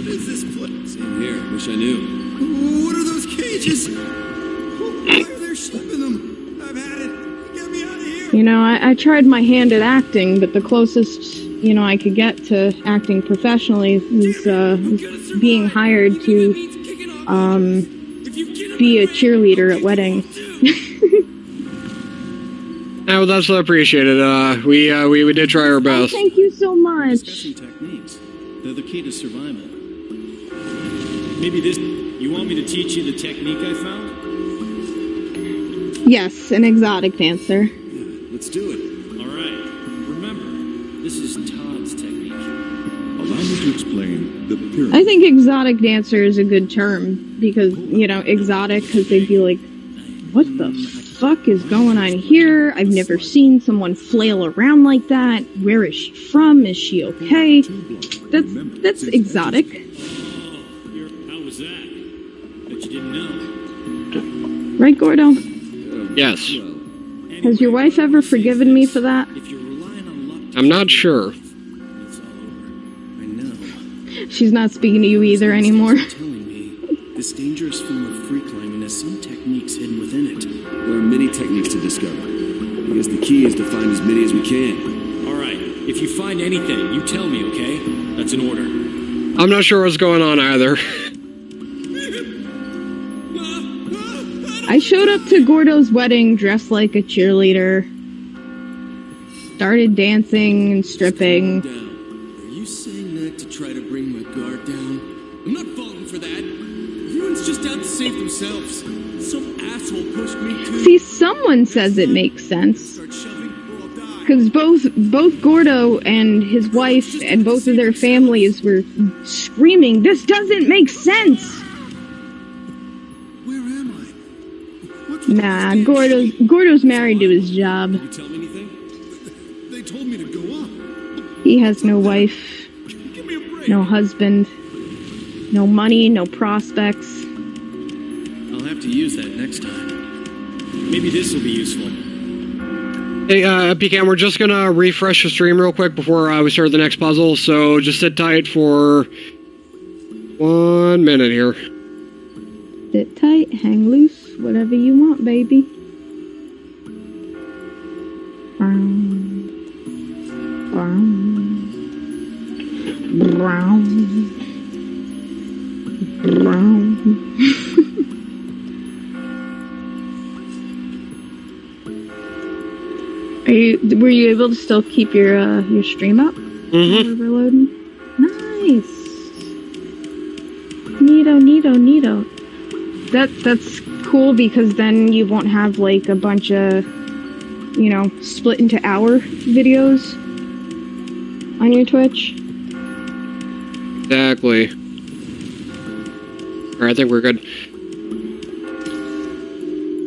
is this place? Same here. Wish I knew. What are those cages? Why are there sheep in them? I've had it. Get me out of here. You know, I tried my hand at acting, but the closest, you know, I could get to acting professionally was being hired to be a cheerleader at weddings. No, that's appreciated. We did try our Oh, best. thank you so much. Discussing techniques. They're the key to survival. Maybe this... You want me to teach you the technique I found? Yes, an exotic dancer. Yeah, let's do it. All right. Remember, this is Todd's technique. Allow me to explain the pyramid. I think exotic dancer is a good term because, you know, exotic because they'd be like, what the fuck is going on here? I've never seen someone flail around like that. Where is she from? Is she okay? That's exotic. How was that? Bet you didn't know. Right, Gordo? Yes. Has your wife ever forgiven me for that? If you're relying on luck, I'm not sure. it's all over. I know. She's not speaking to you either anymore. Telling me this dangerous form of free climbing has some techniques hidden within it. There are many techniques to discover. I guess the key is to find as many as we can. All right. If you find anything, you tell me, okay? That's an order. I'm not sure what's going on either. I showed up to Gordo's wedding dressed like a cheerleader. Started dancing and stripping. Are you saying that to try to bring my guard down? I'm not falling for that. Everyone's just out to save themselves. Some asshole pushed me too. See, someone says it makes sense. Start shoving or I'll die. Because both Gordo and his wife and both of their families were screaming, "This doesn't make sense!" Where am I? What's Nah, Gordo's married to his job. Did you tell me anything? They told me to go up. He has no wife, Give me a break. no husband, no money, no prospects. I'll have to use that next time. Maybe this will be useful. Hey, Pecan, we're just gonna refresh the stream real quick before we start the next puzzle, so just sit tight for 1 minute here. Sit tight, hang loose, whatever you want, baby. Brown. Brown. Brown. Brown. Were you able to still keep your stream up? Mm-hmm. We're loading? Nice. Neato. That's cool because then you won't have like a bunch of, split into hour videos on your Twitch. Exactly. Alright, I think we're good.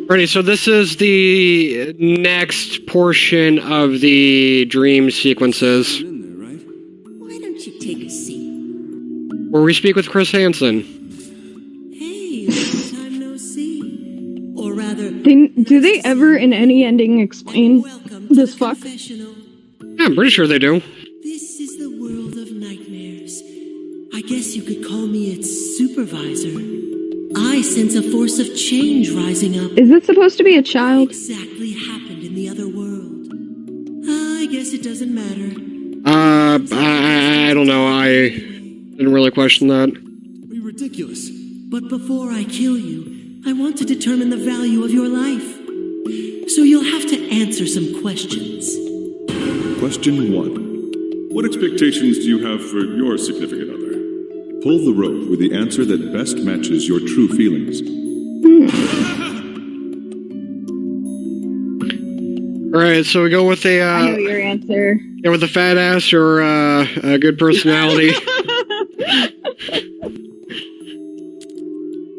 Alrighty, so this is the next portion of the dream sequences. Why don't you take a seat? Where we speak with Chris Hansen. Hey, long time no see. Or rather... Do they ever in any ending explain this fuck? Yeah, I'm pretty sure they do. This is the world of nightmares. I guess you could call me its supervisor. I sense a force of change rising up. Is it supposed to be a child? What exactly happened in the other world? I guess it doesn't matter. I don't know. I didn't really question that. Be ridiculous. But before I kill you, I want to determine the value of your life. So you'll have to answer some questions. Question 1. What expectations do you have for your significant other? Pull the rope with the answer that best matches your true feelings. Alright, so we go with a... I know your answer. Yeah, with a fat ass or a good personality.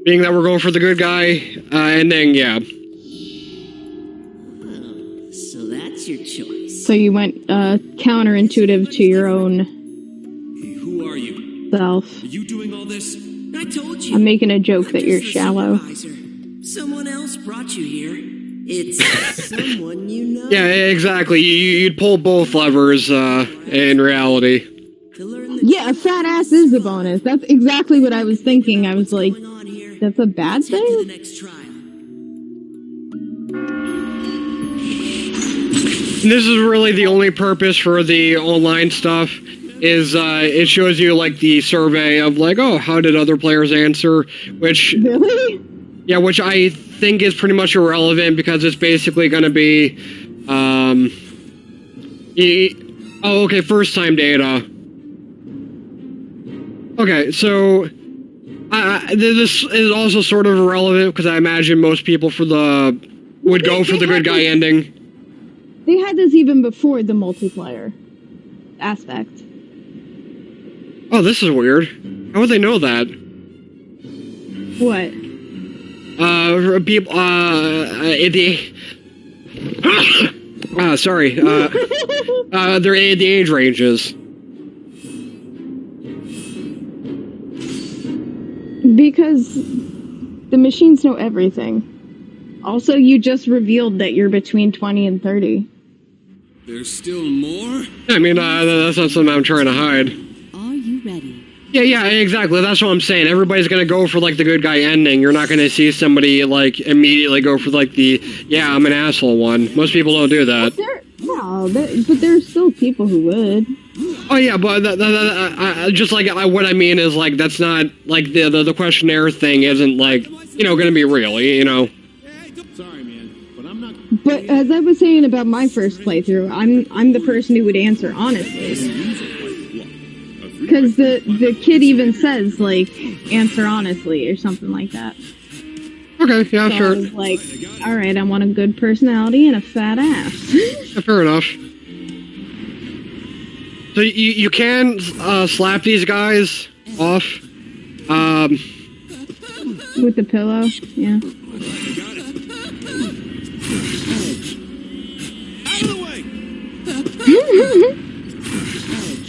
Being that we're going for the good guy, and then, yeah. So that's your choice. So you went counterintuitive to your own Who are you? self. Are you doing all this? I told you. I'm making a joke that you're just the shallow. supervisor. Someone else brought you here. It's someone you know. Yeah, exactly. You'd pull both levers, in reality. Yeah, a fat ass is a bonus. That's exactly what I was thinking. I was like, that's a bad thing? And this is really the only purpose for the online stuff, is it shows you like the survey of like, oh, how did other players answer? Which really? Yeah, which I think is pretty much irrelevant because it's basically going to be, okay, first time data. Okay, so this is also sort of irrelevant because I imagine most people would go for the good guy ending. They had this even before the multiplayer aspect. Oh, this is weird. How would they know that? What? People, sorry, the age ranges. Because the machines know everything. Also, you just revealed that you're between 20 and 30. There's still more? I mean, that's not something I'm trying to hide. Are you ready? Yeah, exactly. That's what I'm saying. Everybody's gonna go for, like, the good guy ending. You're not gonna see somebody, like, immediately go for, like, the, yeah, I'm an asshole one. Most people don't do that. But there's still people who would. Oh, yeah, but just, like, what I mean is, like, that's not, like, the questionnaire thing isn't, like, gonna be real, Sorry, man, but I'm not... But as I was saying about my first playthrough, I'm the person who would answer honestly. Because the kid even says, like, answer honestly or something like that. Okay, yeah, so sure. I was like, alright, I want a good personality and a fat ass. Yeah, fair enough. So you can slap these guys off. With the pillow, yeah.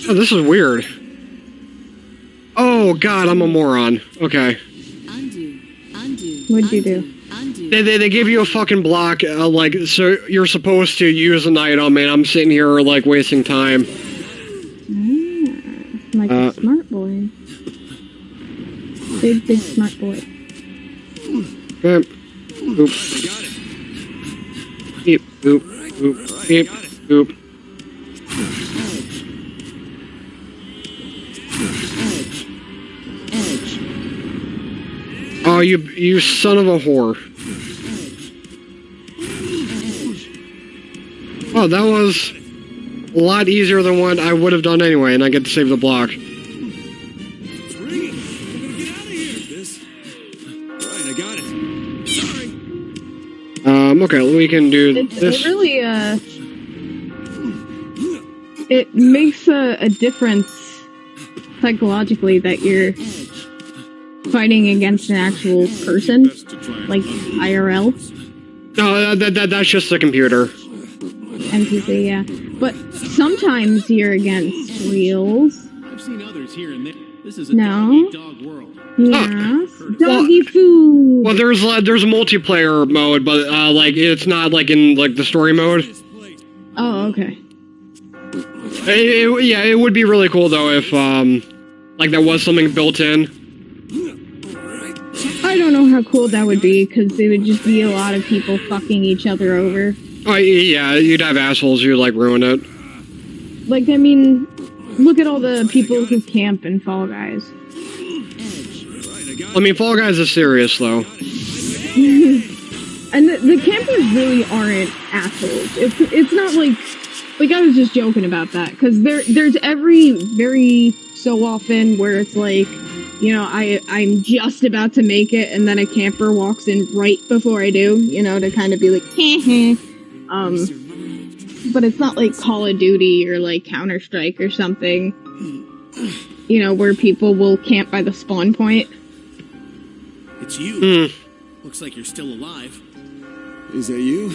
Oh, this is weird. Oh god, I'm a moron. Okay. What'd you do? They give you a fucking block, like, so you're supposed to use an item, and I'm sitting here, like, wasting time. Like a smart boy. Big smart boy. Okay. Boop. Beep, boop, boop, beep, boop. Oh, you son of a whore. Oh, that was a lot easier than what I would have done anyway, and I get to save the block. Okay, we can do this. It really, it makes a difference psychologically that you're fighting against an actual person, like IRL. No, that's just a computer. NPC, yeah. But sometimes you're against reals. I've seen others here and there. This is a dog world. Yes. Doggy food. Well, there's a multiplayer mode, but like it's not like in like the story mode. Oh, okay. Yeah, it would be really cool though if like there was something built in. I don't know how cool that would be because it would just be a lot of people fucking each other over. Oh yeah, you'd have assholes who like ruin it. Like, I mean, look at all the people who camp in Fall Guys. I mean, Fall Guys is serious though. And the campers really aren't assholes. It's not like I was just joking about that because there's every very so often where it's like, you know, I'm just about to make it and then a camper walks in right before I do, you know, to kind of be like, heh. But it's not like Call of Duty or like Counter-Strike or something, you know, where people will camp by the spawn point. It's you. Looks like you're still alive. Is that you?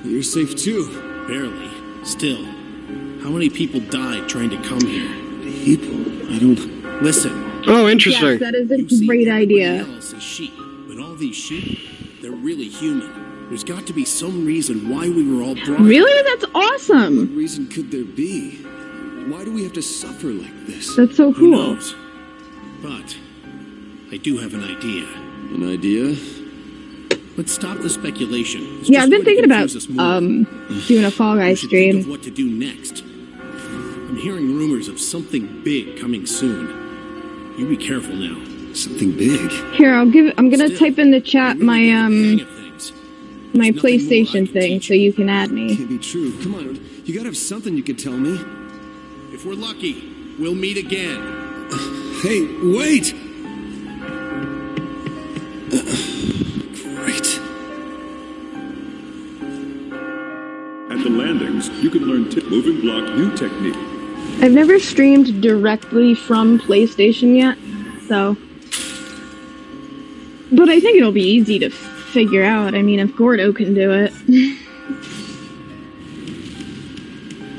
You're safe too. Barely. Still. How many people died trying to come here? People? I don't... Listen. Oh, interesting. Yes, that is a great idea. Else is sheep, but all these sheep, they're really human. There's got to be some reason why we were all brought. Really? That's awesome. What reason could there be? Why do we have to suffer like this? That's so Who cool. knows? But I do have an idea. An idea? Let's stop the speculation. It's Yeah, just I've been going to thinking about confuse us more. doing a Fall Guys We should think stream. of what to do next. I'm hearing rumors of something big coming soon. You be careful now. Something big? Here, I'm gonna Still, type in the chat my hang of things. my There's nothing more I PlayStation can thing teach so you can add me. Can't be true. Come on, you gotta have something you could tell me. If we're lucky, we'll meet again. Hey, wait! Great. At the landings, you can learn moving block new technique. I've never streamed directly from PlayStation yet, so. But I think it'll be easy to figure out. I mean, if Gordo can do it.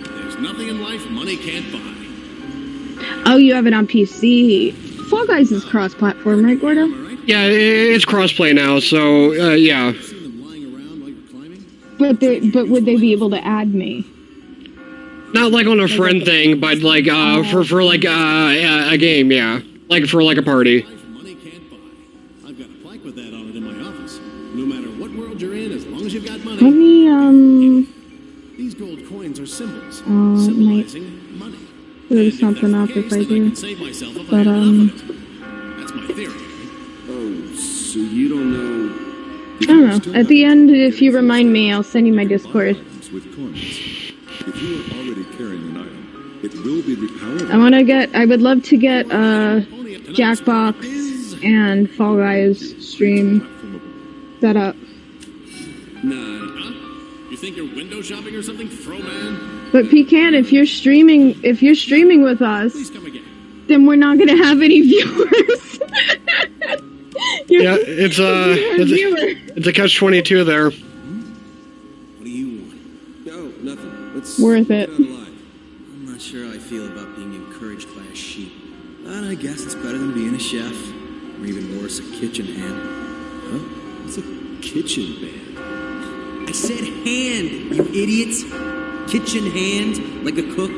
There's nothing in life money can't buy. Oh, you have it on PC. Fall Guys is cross-platform, right, Gordo? Yeah, it's crossplay now, so yeah. Seen them lying around while you're climbing? But would they be able to add me? Not like on a friend thing, but like for like a game, yeah. Like for like a party. Life money can't buy. I've got a plaque with that on it in my office. No matter what world you're in, as long as you've got money. Let me These gold coins are symbols, might symbolizing money. do something up if I I do. can save myself if But I have enough of it. That's my theory. Oh, so you don't know... I don't know. At the end, if you remind me, I'll send you my Discord. With coins. If you are already carrying an item, it will be repowered. I would love to get Jackbox and Fall Guys stream set up. Nah. Huh? You think you're window shopping or something, Fro-Man? But Pecan, if you're streaming with us, Please come again. then we're not gonna have any viewers. Yeah, it's a catch-22 there. What do you want? No, nothing. Let's Worth get it. out alive. I'm not sure how I feel about being encouraged by a sheep. But I guess it's better than being a chef. Or even worse, a kitchen hand. Huh? What's a kitchen band? I said hand, you idiots! Kitchen hand, like a cook.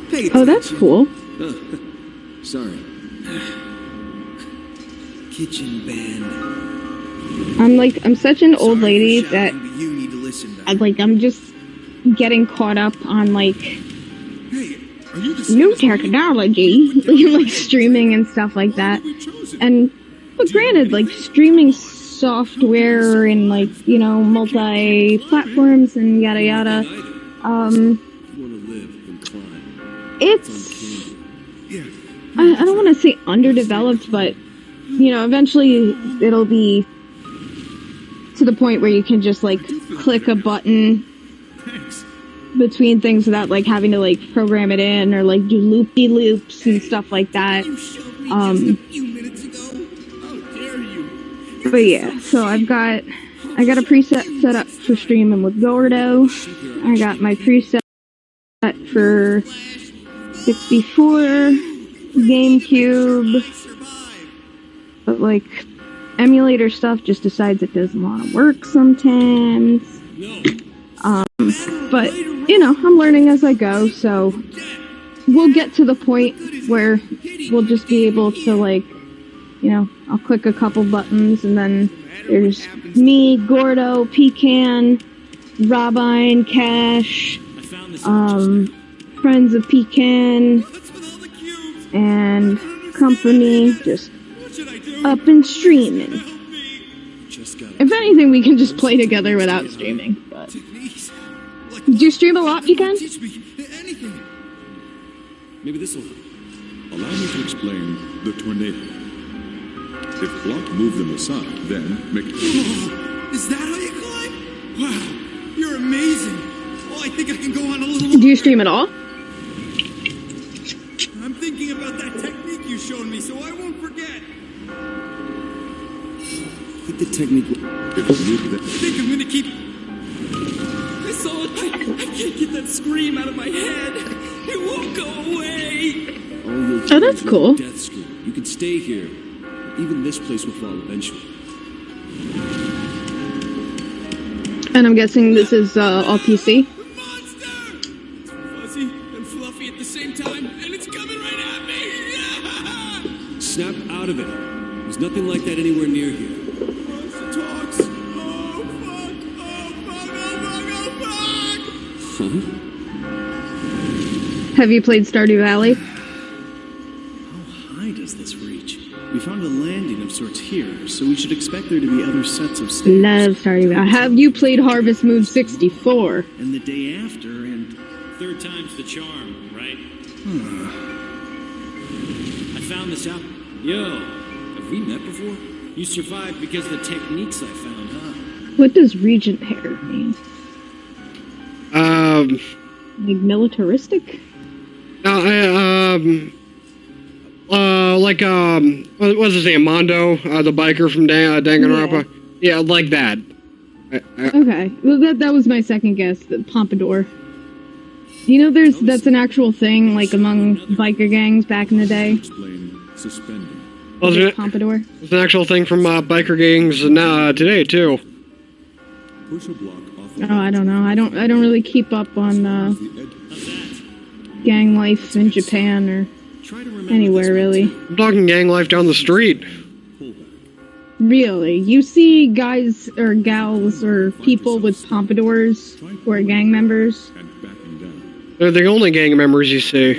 Pay Oh, that's attention. cool. Sorry. kitchen band. I'm such an old lady that You need to listen back. I'm just getting caught up on like Hey, are you the new technology, like streaming and stuff like that. And but granted, like streaming software and like, you know, multi-platforms and yada yada. It's I don't want to say underdeveloped, but you know, eventually it'll be to the point where you can just like click a button between things without like having to like program it in or like do loop-de-loops and stuff like that. But yeah, so I got a preset set up for streaming with Gordo. I got my preset for 64, GameCube, but like emulator stuff just decides it doesn't want to work sometimes. But you know, I'm learning as I go, so we'll get to the point where we'll just be able to like, you know, I'll click a couple buttons and then there's me, Gordo, Pecan, Robine, Cash, friends of Pecan, and company, just up and streaming. If anything, we can just play together without streaming. But do you stream a lot, Pecan? Maybe this will allow me to explain the tornado. If Block moved them aside, then make. Is that how you climb? Wow, you're amazing. Oh, I think I can go on a little. Do you stream at all? I'm thinking about that technique you showed me, so I won't forget. I think the technique. I think I'm gonna keep. I can't get that scream out of my head. It won't go away. Oh, that's cool. Death scream. You can stay here. Even this place will fall eventually. And I'm guessing this is all PC? Monster! It's fuzzy and fluffy at the same time, and it's coming right at me! Yeah! Snap out of it. There's nothing like that anywhere near here. Monster talks. Oh, fuck! Oh, fuck! Have you played Stardew Valley? How high does this reach? We found a landing of sorts here, so we should expect there to be other sets of stairs. Love Stardew Valley. Have you played Harvest Moon 64? And the day after, and... Third time's the charm, right? I found this out. Yo, have we met before? You survived because of the techniques I found, huh? What does regent hair mean? Like militaristic? What was his name? Mondo, the biker from Danganronpa? Yeah, like that. Okay, well that was my second guess, the pompadour. You know, that's an actual thing, like among biker gangs back in the day. Was it? Pompadour. It's an actual thing from biker gangs today too. Oh, I don't know. I don't really keep up on gang life in Japan or anywhere really. I'm talking gang life down the street. Really? You see guys or gals or people with pompadours who are gang members? They're the only gang members you see.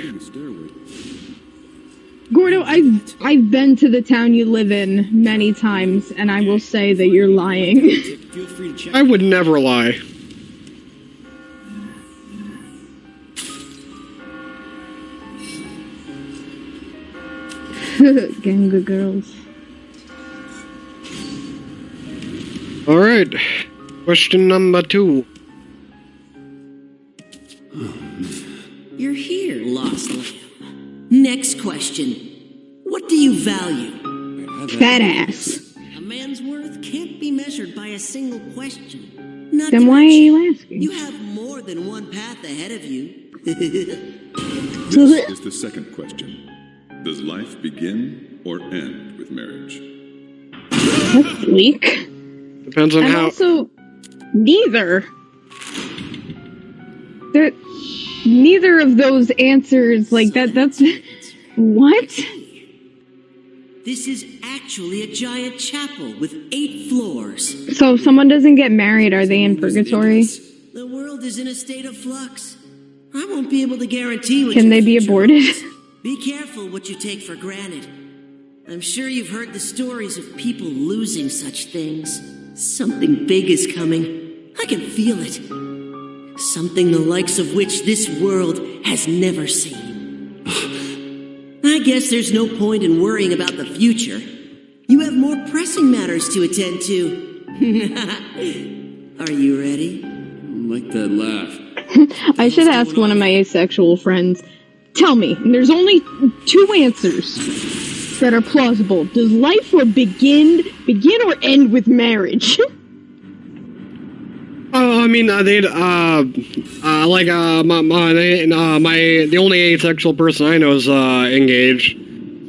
Gordo, I've been to the town you live in many times, and I will say that you're lying. I would never lie. Ganga girls. Alright. Question number 2. You're here, lost lamb. Next question. What do you value? Fat ass. A man's worth can't be measured by a single question. Then why are you asking? You have more than one path ahead of you. This is the second question. Does life begin or end with marriage? That's weak. Depends on and how. Also, neither. Neither of those answers, like that's what? This is actually a giant chapel with 8 floors. So if someone doesn't get married, are they in purgatory? The world is in a state of flux. I won't be able to guarantee what Can they be aborted? Be careful what you take for granted. I'm sure you've heard the stories of people losing such things. Something big is coming. I can feel it. Something the likes of which this world has never seen. I guess there's no point in worrying about the future. You have more pressing matters to attend to. Are you ready? I like that laugh. I should ask one of my asexual friends. Tell me, there's only 2 answers that are plausible. Does life begin or end with marriage? I mean, the only asexual person I know is engaged.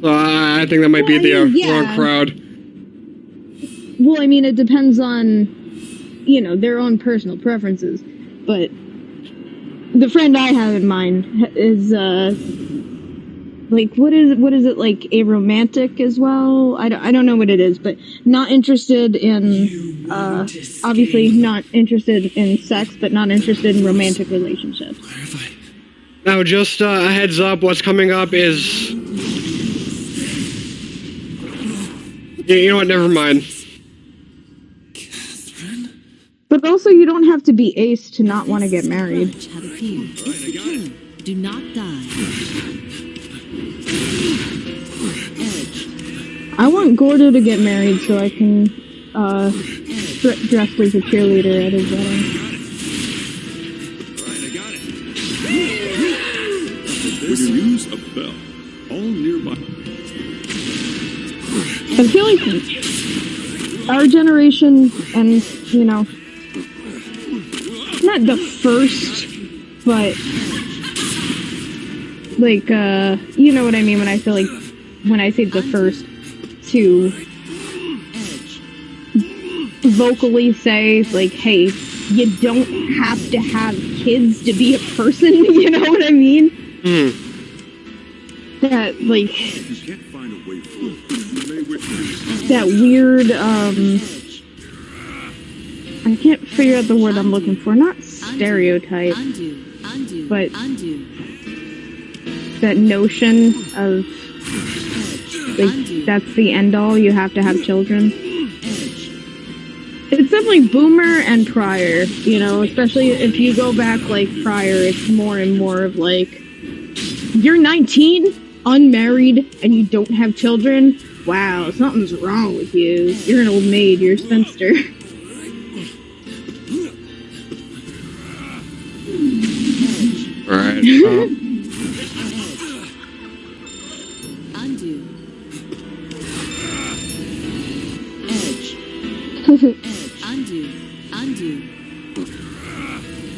So I think that might be the wrong crowd. Well, I mean, it depends on, their own personal preferences. But the friend I have in mind is, what is it, like, aromantic as well? I don't know what it is, but not interested in, obviously not interested in sex, but not interested in romantic relationships. Now, just a heads up, what's coming up is... You know what, never mind. But also, you don't have to be ace to not want to get married. Do not die. I want Gordo to get married so I can dress as a cheerleader at his wedding. When you use a bell, all nearby... I feel like our generation and, not the first, but, like, you know what I mean when I feel like, when I say the first to vocally say, like, hey, you don't have to have kids to be a person, you know what I mean? That, like, that weird, I can't figure out the word I'm looking for. Not stereotype, but that notion of, like, that's the end all, you have to have children. It's definitely boomer and prior, especially if you go back, like, prior, it's more and more of, like, you're 19, unmarried, and you don't have children? Wow, something's wrong with you. You're an old maid, you're a spinster. Alright, Undo. Undo.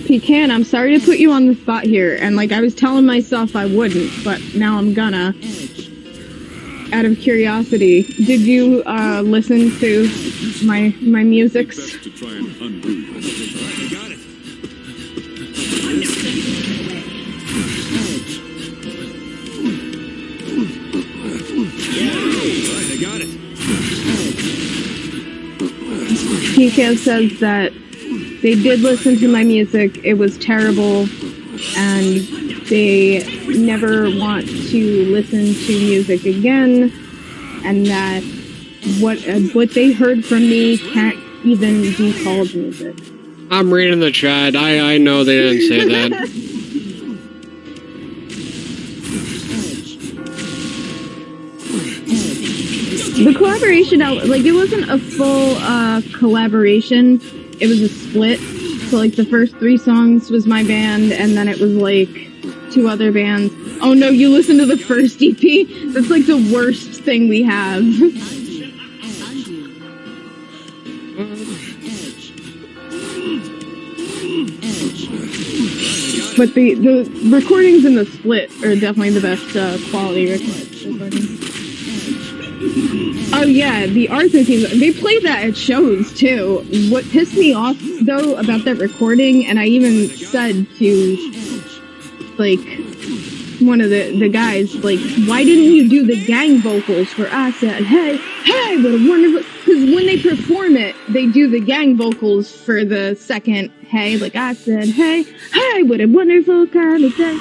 Pecan, I'm sorry to put you on the spot here, and, like, I was telling myself I wouldn't, but now I'm gonna. Out of curiosity, did you, listen to my musics? Pecan says that they did listen to my music, it was terrible, and they never want to listen to music again, and that what they heard from me can't even be called music. I'm reading the chat. I know they didn't say that. The collaboration, like, it wasn't a full collaboration, it was a split. So, like, the first 3 songs was my band, and then it was, like, 2 other bands. Oh no, you listen to the first EP? That's, like, the worst thing we have. But the recordings in the split are definitely the best quality recordings. Oh yeah, the Arthur theme, they play that at shows too. What pissed me off though about that recording, and I even said to, like, one of the guys, like, why didn't you do the gang vocals for I Said Hey, Hey, what a wonderful... Because when they perform it, they do the gang vocals for the second Hey, like I said Hey, Hey, what a wonderful kind of day.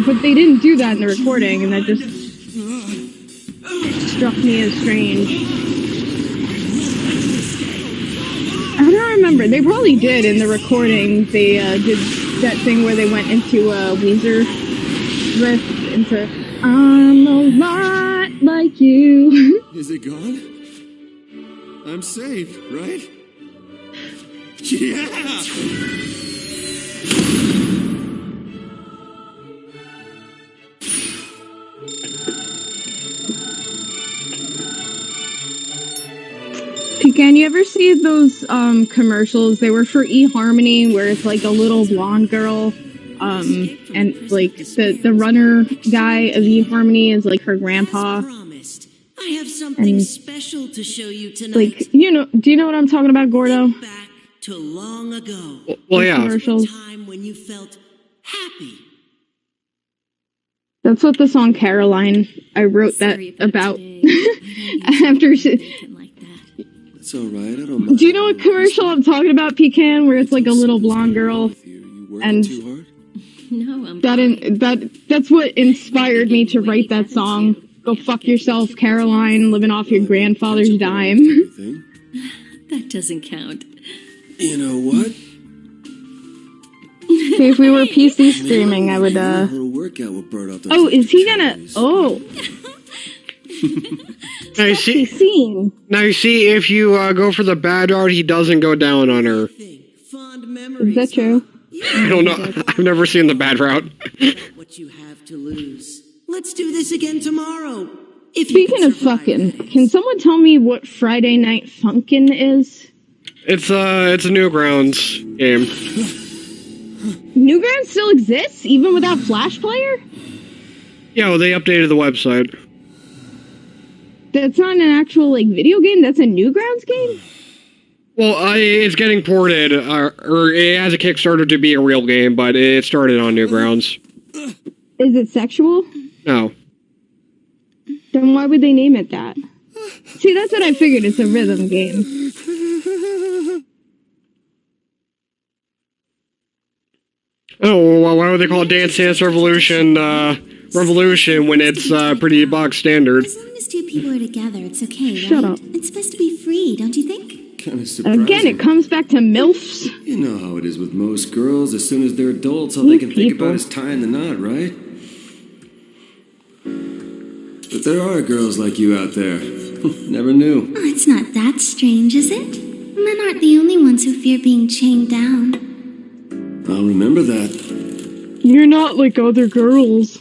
But they didn't do that in the recording, and that just struck me as strange. I don't remember. They probably did in the recording. They did that thing where they went into a Weezer riff into I'm a lot like you. Is it gone? I'm safe, right? Yeah! Can you ever see those commercials? They were for eHarmony, where it's like a little blonde girl, and like the runner guy of eHarmony is like her grandpa. I have something special to show you tonight. Like, do you know what I'm talking about, Gordo? Back to long ago. Well, yeah. Commercials. Time when you felt happy. That's what the song Caroline, I wrote that about. After It's alright, I don't mind. Do you know what commercial I'm talking about, Pecan, where it's like a little blonde girl? And too hard? No, that's what inspired me to write that song. Go fuck yourself, Caroline, living off your grandfather's dime. That doesn't count. You know what? Okay, if we were PC streaming, I would, A little workout will burn out those Oh, is he gonna... Oh. Now you see, if you go for the bad route, he doesn't go down on her. Is that true? I don't know. I've never seen the bad route. What you have to lose. Let's do this again tomorrow. Speaking of fucking, can someone tell me what Friday Night Funkin' is? It's a Newgrounds game. Newgrounds still exists, even without Flash Player? Yeah, well, they updated the website. That's not an actual, like, video game? That's a Newgrounds game? Well, it's getting ported, or it has a Kickstarter to be a real game, but it started on Newgrounds. Is it sexual? No. Then why would they name it that? See, that's what I figured. It's a rhythm game. Oh, well, why would they call it Dance Dance Revolution when it's pretty box standard? As long as two people are together, it's okay, right? Shut up. It's supposed to be free, don't you think? Kind of surprising. Again, it comes back to MILFs. You know how it is with most girls. As soon as they're adults, all they can think about is tying the knot, right? But there are girls like you out there. Never knew. Oh, it's not that strange, is it? Men aren't the only ones who fear being chained down. I'll remember that. You're not like other girls.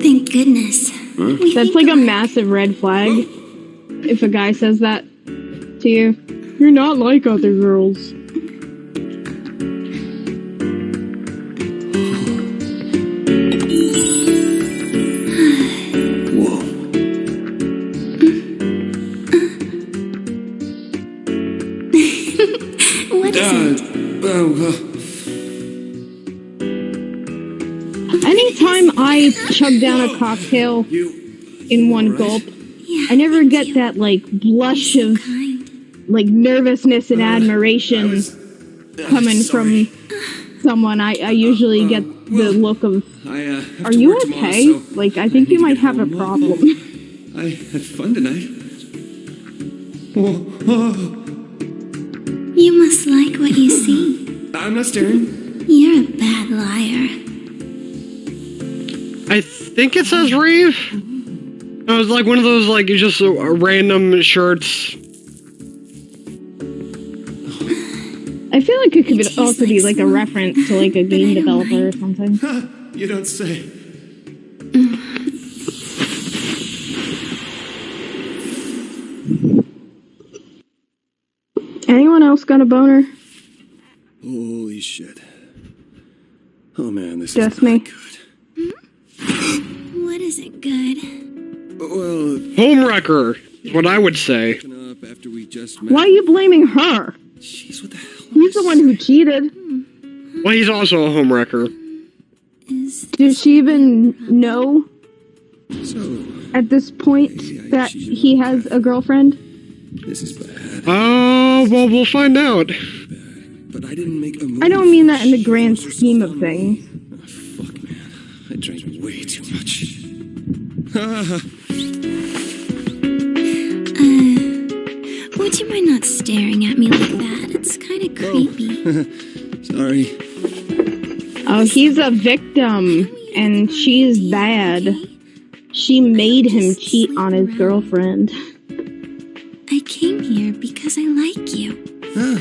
Thank goodness. Huh? That's like a massive red flag. If a guy says that to you. You're not like other girls. What is it? Anytime I chug down a cocktail in one gulp, I never get that, like, blush of, like, nervousness and admiration coming from someone. I usually get the look of, are you okay? Like, I think you might have a problem. I had fun tonight. You must like what you see. I'm not staring. You're a bad liar. I think it says Reeve. It was like one of those, like, just random shirts. I feel like it could also be, like, a reference to, like, a game developer or something. You don't say. Anyone else got a boner? Holy shit. Oh man, this Just is not me. good. What isn't good? Well, Homewrecker is what I would say. Why are you blaming her? Jeez, what the hell? He's the one who cheated. Well, he's also a homewrecker. Does she even know at this point that he has a girlfriend? This is bad. Oh, well, we'll find out. But I didn't make a move. I don't mean that in the grand scheme of things. Fuck, man. I drank way too much. Would you mind not staring at me like that? It's kind of creepy. Sorry. Oh, he's a victim, and she's bad. She made him cheat on his girlfriend. I came here because I like you. Huh?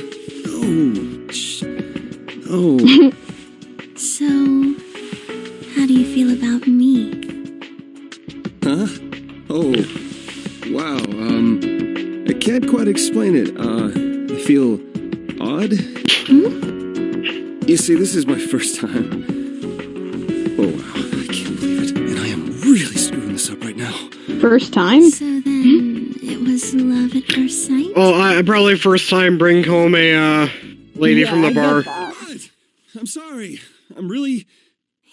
Oh. So, how do you feel about me? Huh? Oh. Wow, I can't quite explain it. I feel odd. You see, this is my first time. Oh, wow, I can't believe it. And I am really screwing this up right now. First time? So then, it was love at first sight? Oh, I probably first time bring home a, lady from the bar. What? I'm sorry. I'm really...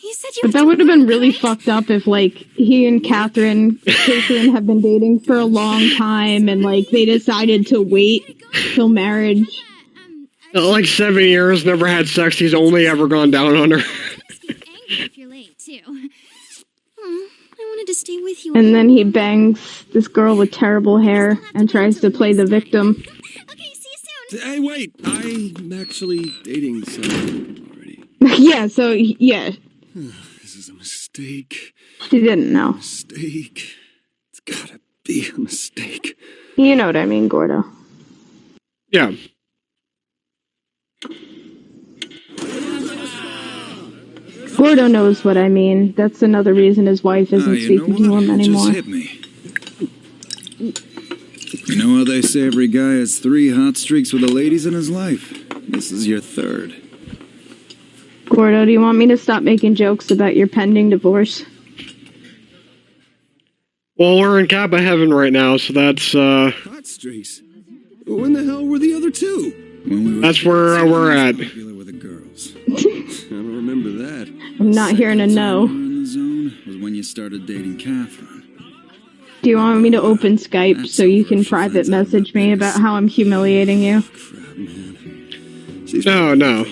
You said you But that would have been really fucked up if, like, he and Catherine have been dating for a long time and, like, they decided to wait till marriage. Like 7 years, never had sex, he's only ever gone down on her. if you're late, too. I wanted to stay with you. And then he bangs this girl with terrible hair and tries to play the victim. Okay, see you soon. Hey, wait. I'm actually dating someone already. Yeah, so, yeah. This is a mistake. She didn't know. Mistake. It's gotta be a mistake. You know what I mean, Gordo. Yeah. Gordo knows what I mean. That's another reason his wife isn't speaking to him anymore. Just hit me. You know how they say every guy has 3 hot streaks with the ladies in his life? This is your 3rd. Gordo, do you want me to stop making jokes about your pending divorce? Well, we're in Kappa heaven right now, so that's, Hot streaks? When the hell were the other 2? That's where we're at. Popular with the girls. I don't remember that. I'm not hearing a no. In the zone was when you started dating Catherine. Do you want me to open Skype so you can private message me about how I'm humiliating you? Crap, man. No.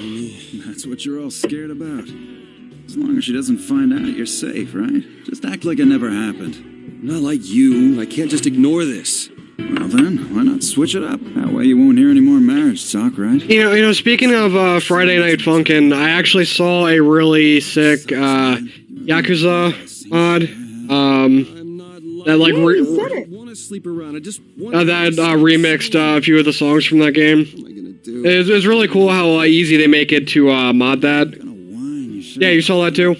That's what you're all scared about. As long as she doesn't find out, you're safe, right? Just act like it never happened. Not like you. I can't just ignore this. Well then, why not switch it up? That way you won't hear any more marriage talk, right? You know, speaking of Friday Night Funkin', I actually saw a really sick Yakuza mod. That like remixed a few of the songs from that game. It's really cool how easy they make it to mod that. Yeah, you saw that too?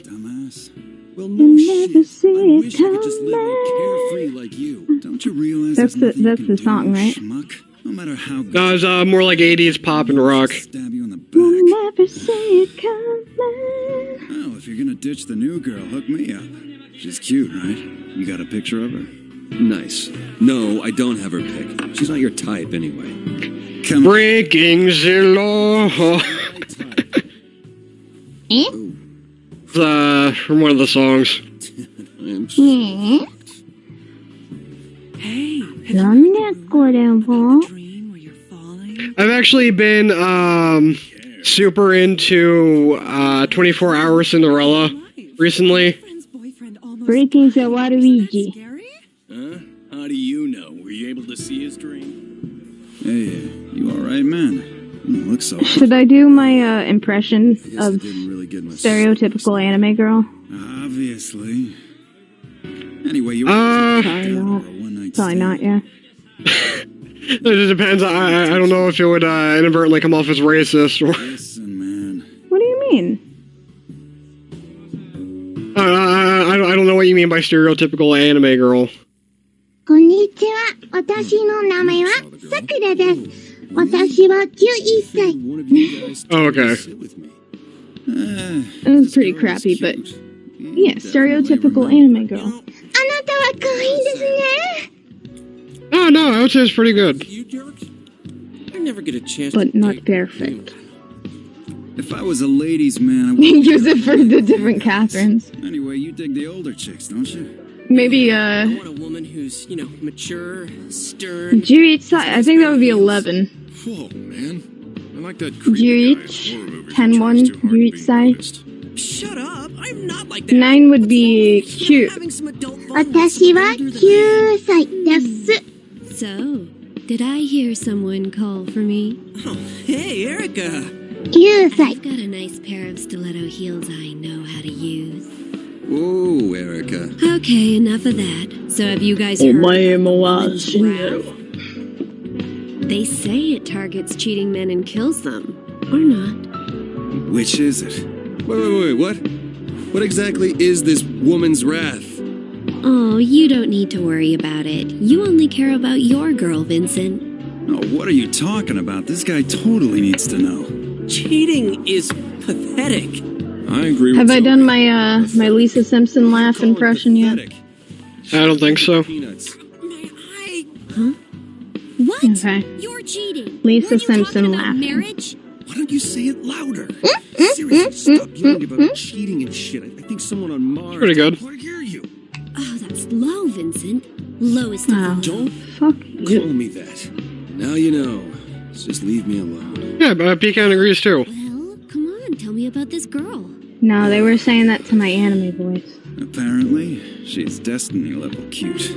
Well, no shit. I wish I could just live carefree like you. Don't you realize that's the song, right? No matter how good. No, it's more like 80s pop and rock. Stab you in the back. We'll never see it coming. Oh, if you're gonna ditch the new girl, hook me up. She's cute, right? You got a picture of her? Nice. No, I don't have her pic. She's not your type anyway. Come Breaking the law. From one of the songs. I've actually been super into 24 Hour Cinderella recently. Breaking the Waluigi. Huh? How do you know? Were you able to see his dream? Hey, you alright, man? You look so... Should I do my impression of stereotypical anime girl? Obviously. Anyway, you... Probably not, yeah. It just depends. I don't know if it would inadvertently come off as racist or... Listen, man. What do you mean? I don't know what you mean by stereotypical anime girl. こんにちは。私の名前はさくらです。私は11歳。 Oh, okay. It was pretty crappy, but yeah, stereotypical anime girl. あなたは可愛いですね。 Oh, no, I would say it's pretty good. I never get a chance But not perfect. If I was a ladies' man, I would use it for the different Catherines. Anyway, you dig the older chicks, don't you? Maybe, I want a woman who's, mature, stern. Jiritsu, I think that would be 11. Whoa, man. I like that Jirit, 10-1, Jiritsu. Shut up, I'm not like that. 9 would be cute. 私は9歳です。 So, did I hear someone call for me? Oh, hey, Erica. 9歳。 I've got a nice pair of stiletto heels I know how to use. Whoa, Erica. Okay, enough of that. So have you guys heard? They say it targets cheating men and kills them. Or not. Which is it? Wait, what? What exactly is this woman's wrath? Oh, you don't need to worry about it. You only care about your girl, Vincent. Oh, what are you talking about? This guy totally needs to know. Cheating is pathetic. I agree with Have I done my my Lisa Simpson laugh impression yet? I don't think so. Huh? What? Okay. You're cheating. Lisa Simpson laugh. Marriage? Why don't you say it louder? Seriously, stop yelling about cheating and shit. I think someone on Mars... Pretty good. What hear you? Oh, that's low, Vincent. Lowest of all. Don't fuck call me that. Now you know. Just leave me alone. Yeah, but Pecan agrees too. Well, come on, tell me about this girl. No, they were saying that to my anime voice. Apparently, she's Destiny level cute.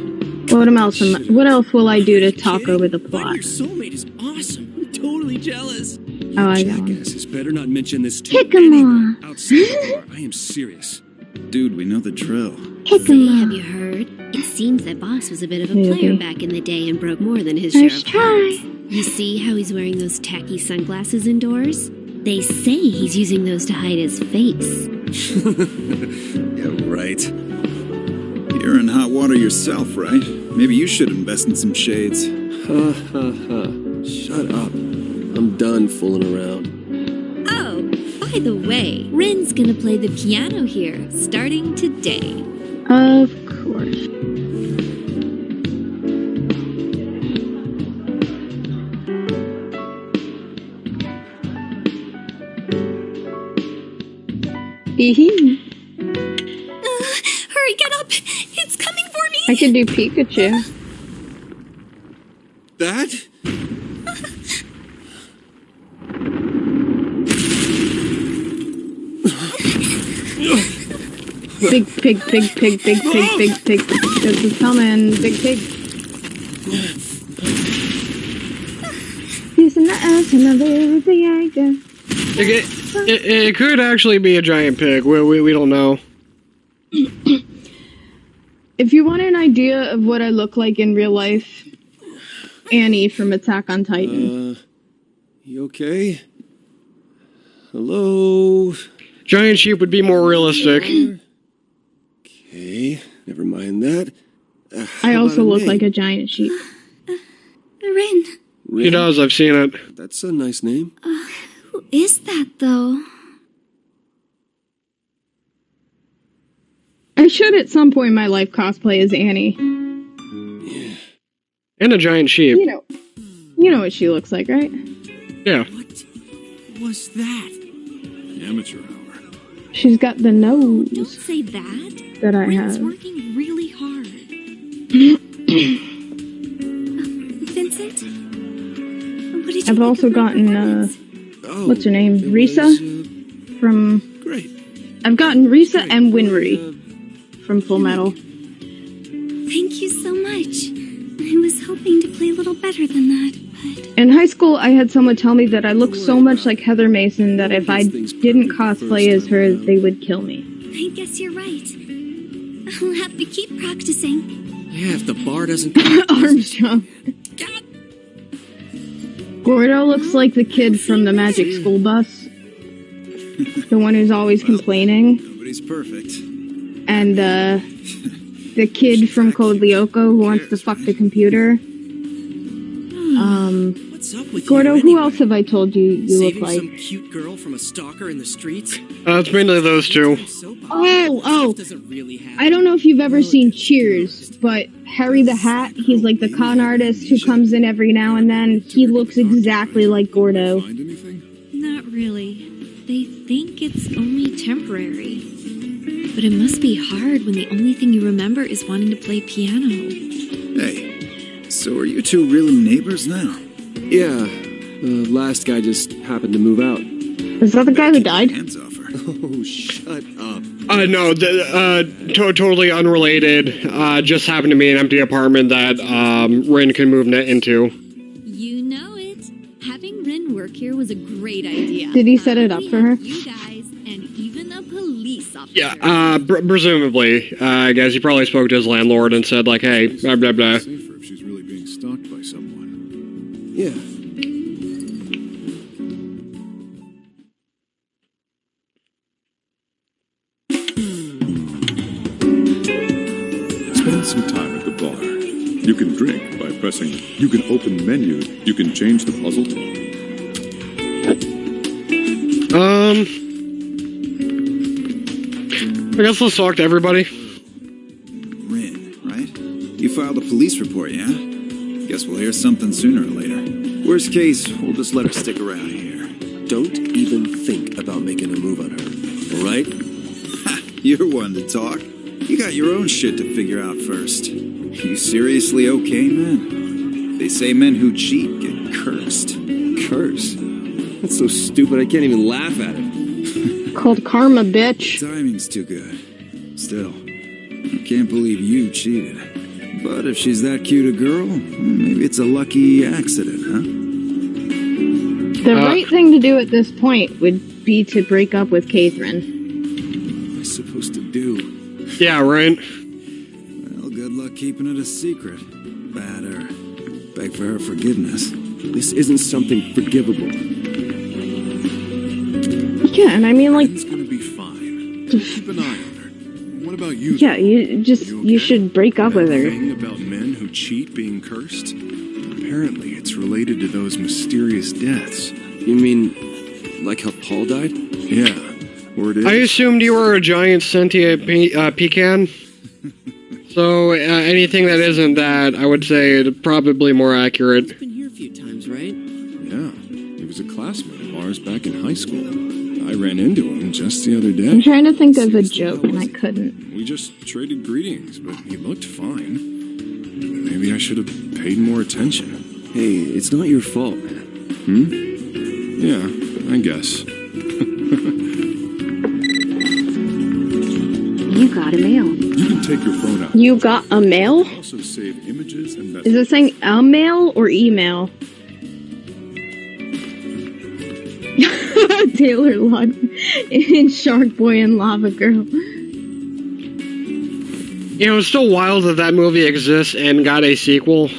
What else will I do to talk over the plot? Your soulmate is awesome. I'm totally jealous. Oh, I got one. Jackasses better not mention this to Kick him anyone off. outside the bar. I am serious. Dude, we know the drill. Kick Say, him have off. you heard? It seems that Boss was a bit of a Maybe. player back in the day and broke more than his share First of try. hearts. You see how he's wearing those tacky sunglasses indoors? They say he's using those to hide his face. Yeah, right. You're in hot water yourself, right? Maybe you should invest in some shades. Ha ha ha. Shut up. I'm done fooling around. Oh, by the way, Ren's gonna play the piano here, starting today. Of course. Hurry, get up! It's coming for me! I could do Pikachu. That? Big pig. This is coming. Big pig. He's in the ass and I'm everything I do. It could actually be a giant pig. We don't know. If you want an idea of what I look like in real life, Annie from Attack on Titan. You okay? Hello? Giant sheep would be more realistic. Okay, never mind that. I also look like a giant sheep. Rin. He does, I've seen it. That's a nice name. Who is that, though? I should at some point in my life cosplay as Annie. Yeah. And a giant sheep. You know what she looks like, right? Yeah. What was that? Amateur hour. She's got the nose Don't say that. that I Rin's have. working really hard. Vincent? What did you I've think also of my gotten, performance? what's her name? it Risa? was, From... Great. I've gotten Risa and Winry from Full Metal. Thank you so much. I was hoping to play a little better than that, but... In high school, I had someone tell me that I looked so much like Heather Mason that if I didn't cosplay as her, they would kill me. I guess you're right. I'll have to keep practicing. Yeah, if the bar doesn't... Armstrong. Gordo looks like the kid from the Magic School Bus. The one who's always complaining. Nobody's perfect. And, the kid from Code Lyoko who wants to fuck the computer. What's up with Gordo, you who anyway? else have I told you look Saving like? some cute girl from a stalker in the streets? It's mainly those two. Oh, Doesn't really happen. I don't know if you've ever seen Cheers, but Harry the Hat, he's like the con artist who comes in every now and then. He looks exactly like Gordo. Find anything? Not really. they think it's only temporary. But it must be hard when the only thing you remember is wanting to play piano. Hey, so are you two really neighbors now? Yeah, the last guy just happened to move out. Is that the guy who died? Hands off her. Oh, shut up. No, totally unrelated. Just happened to be an empty apartment that, Rin can move into. You know it. Having Rin work here was a great idea. Did he set it up for her? You guys, and even a police officer. Yeah, presumably. I guess he probably spoke to his landlord and said, like, hey, blah, blah, blah. Safer if she's really being stalked by someone. Yeah. Spend some time at the bar. You can drink by pressing. You can open menu. You can change the puzzle. I guess let's talk to everybody. Rin, right? You filed a police report, yeah? Guess we'll hear something sooner or later. Worst case, we'll just let her stick around here. Don't even think about making a move on her, all right? Ha! You're one to talk. You got your own shit to figure out first. You seriously okay, man? They say men who cheat get cursed. Curse? That's so stupid I can't even laugh at it. Called karma, bitch. Timing's too good. Still, I can't believe you cheated. But if she's that cute a girl, maybe it's a lucky accident, huh? The right thing to do at this point would be to break up with Catherine. What am I supposed to do? Yeah, right. Well, good luck keeping it a secret. Bad her. Beg for her forgiveness. This isn't something forgivable. Yeah, and I mean, like... It's gonna be fine. Keep an eye on her. What about you? Yeah, you should break up with her. Thing about men who cheat being cursed? Apparently, it's related to those mysterious deaths. You mean, like how Paul died? Yeah, or it is. I assumed you were a giant sentient pecan. So anything that isn't that, I would say, is probably more accurate. He's been here a few times, right? Yeah, he was a classmate of ours back in high school. I ran into him just the other day. I'm trying to think of a joke, and I couldn't. We just traded greetings, but he looked fine. Maybe I should have paid more attention. Hey, it's not your fault, man. Yeah, I guess. You got a mail. You can take your phone out. You got a mail? Also save images and Is it saying a mail or email? Taylor Lautner in Shark Boy and Lava Girl. You know, it's still wild that movie exists and got a sequel.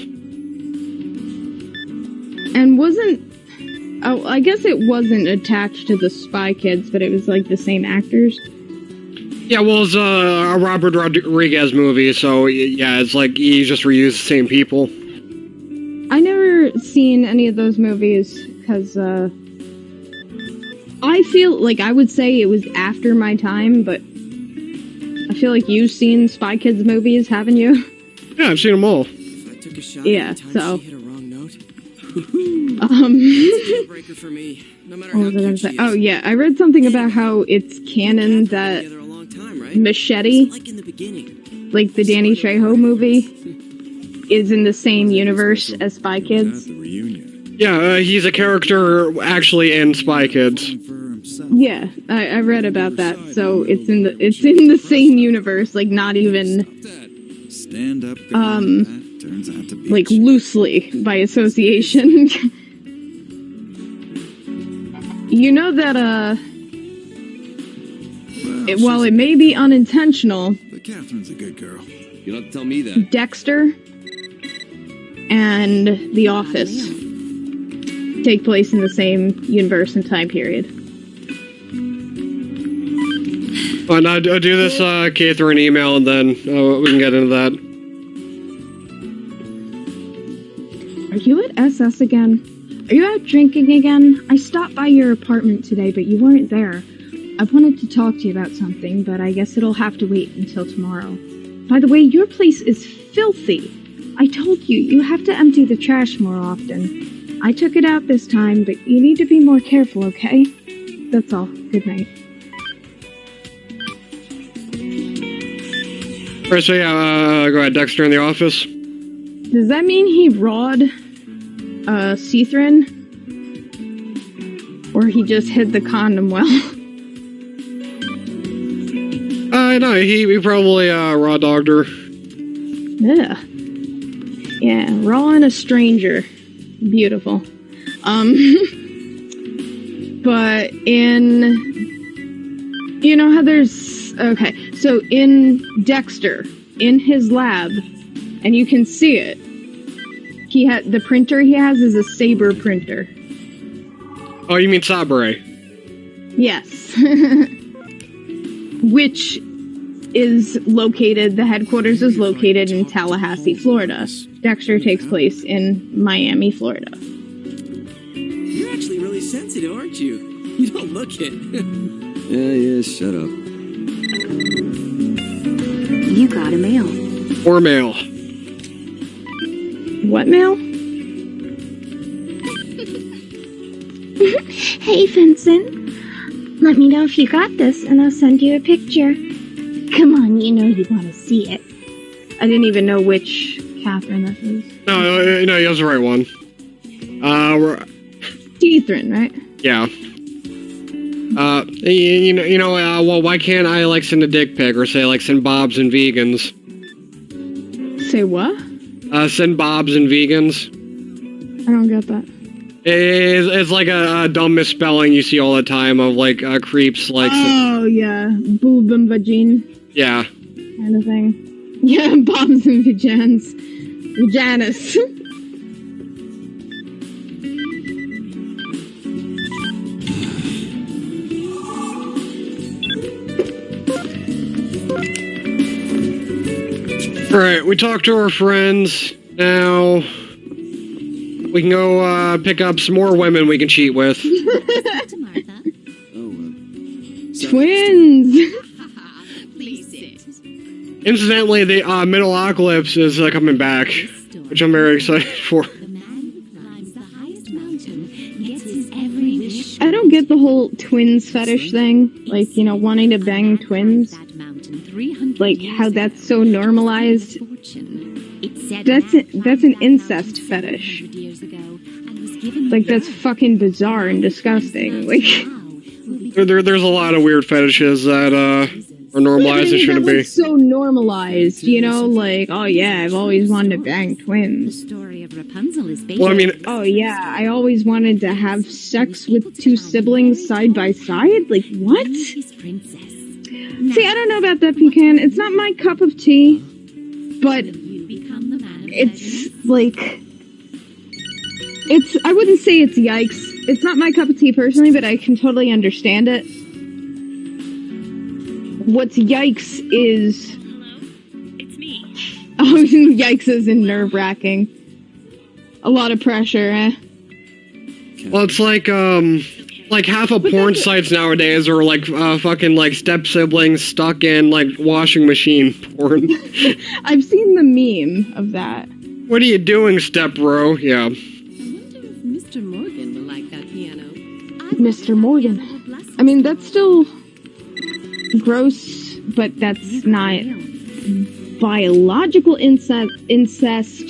And wasn't... Oh, I guess it wasn't attached to the Spy Kids, but it was like the same actors. Yeah, well, it's a Robert Rodriguez movie, so yeah, it's like he just reused the same people. I never seen any of those movies, because, I feel like I would say it was after my time, but I feel like you've seen Spy Kids movies, haven't you? Yeah, I've seen them all. I took a shot Yeah, so... she hit a wrong note. It's a deal breaker for me, no matter what how was I gonna cute say? she is. Oh yeah, I read something about how it's canon that Machete, Like in the beginning. like the Danny Trejo movie, is in the same universe as Spy Kids. Yeah, he's a character actually in Spy Kids. Yeah, I read about that. So it's in the same universe, like not even Stand up. That turns out to be like loosely by association. You know that while it may be unintentional, But Catherine's a good girl. You don't have to tell me that. Dexter and The Office take place in the same universe and time period. Oh, now do this Catherine email, and then we can get into that. Are you at SS again? Are you out drinking again? I stopped by your apartment today, but you weren't there. I wanted to talk to you about something, but I guess it'll have to wait until tomorrow. By the way, your place is filthy. I told you, you have to empty the trash more often. I took it out this time, but you need to be more careful, okay? That's all. Good night. Alright, so yeah, go ahead, Dexter in the office. Does that mean he rawed Cethrin? Or he just hid the condom well? No, he probably raw dogged her. Yeah. Yeah, rawing a stranger. Beautiful. But in... You know how there's... Okay, so in Dexter, in his lab, and you can see it, the printer he has is a Saber printer. Oh, you mean Sabre? Yes. Which is located, the headquarters is located in Tallahassee, Florida. Dexter takes place in Miami, Florida. You're actually really sensitive, aren't you? You don't look it. Yeah, shut up. You got a mail. Or mail. What mail? Hey, Vincent. Let me know if you got this, and I'll send you a picture. Come on, you know you want to see it. I didn't even know which Catherine this is. No, he has the right one. Cethrin, right? Yeah. Well, why can't I, like, send a dick pic, or say, like, send Bobs and vegans? Say what? Send Bobs and vegans. I don't get that. It's like a dumb misspelling you see all the time of, like, creeps, like... Oh, yeah. Boob and vagine. Yeah. Kind of thing. Yeah, Bobs and vagans. Vaginas. Alright, we talked to our friends. Now... we can go, pick up some more women we can cheat with. Twins! Incidentally, the, Metalocalypse is, coming back, which I'm very excited for. I don't get the whole twins fetish thing. Like, you know, wanting to bang twins. Like, how that's so normalized. That's an incest fetish. Like, that's fucking bizarre and disgusting. Like, there's a lot of weird fetishes that are normalized and shouldn't be. That's so normalized, you know? Like, oh yeah, I've always wanted to bang twins. Well, I mean, oh yeah, I always wanted to have sex with two siblings side by side. Like, what? See, I don't know about that, Pecan. It's not my cup of tea, but it's like. I wouldn't say it's yikes. It's not my cup of tea personally, but I can totally understand it. What's yikes is... Hello? It's me. Oh, yikes is in nerve-wracking. A lot of pressure, eh? Well, it's like half of porn sites nowadays are like, fucking, like, step-siblings stuck in, like, washing machine porn. I've seen the meme of that. What are you doing, step-bro? Yeah. Mr. Morgan will like that piano. Mr. Morgan. I mean, that's still gross, but that's not biological incest.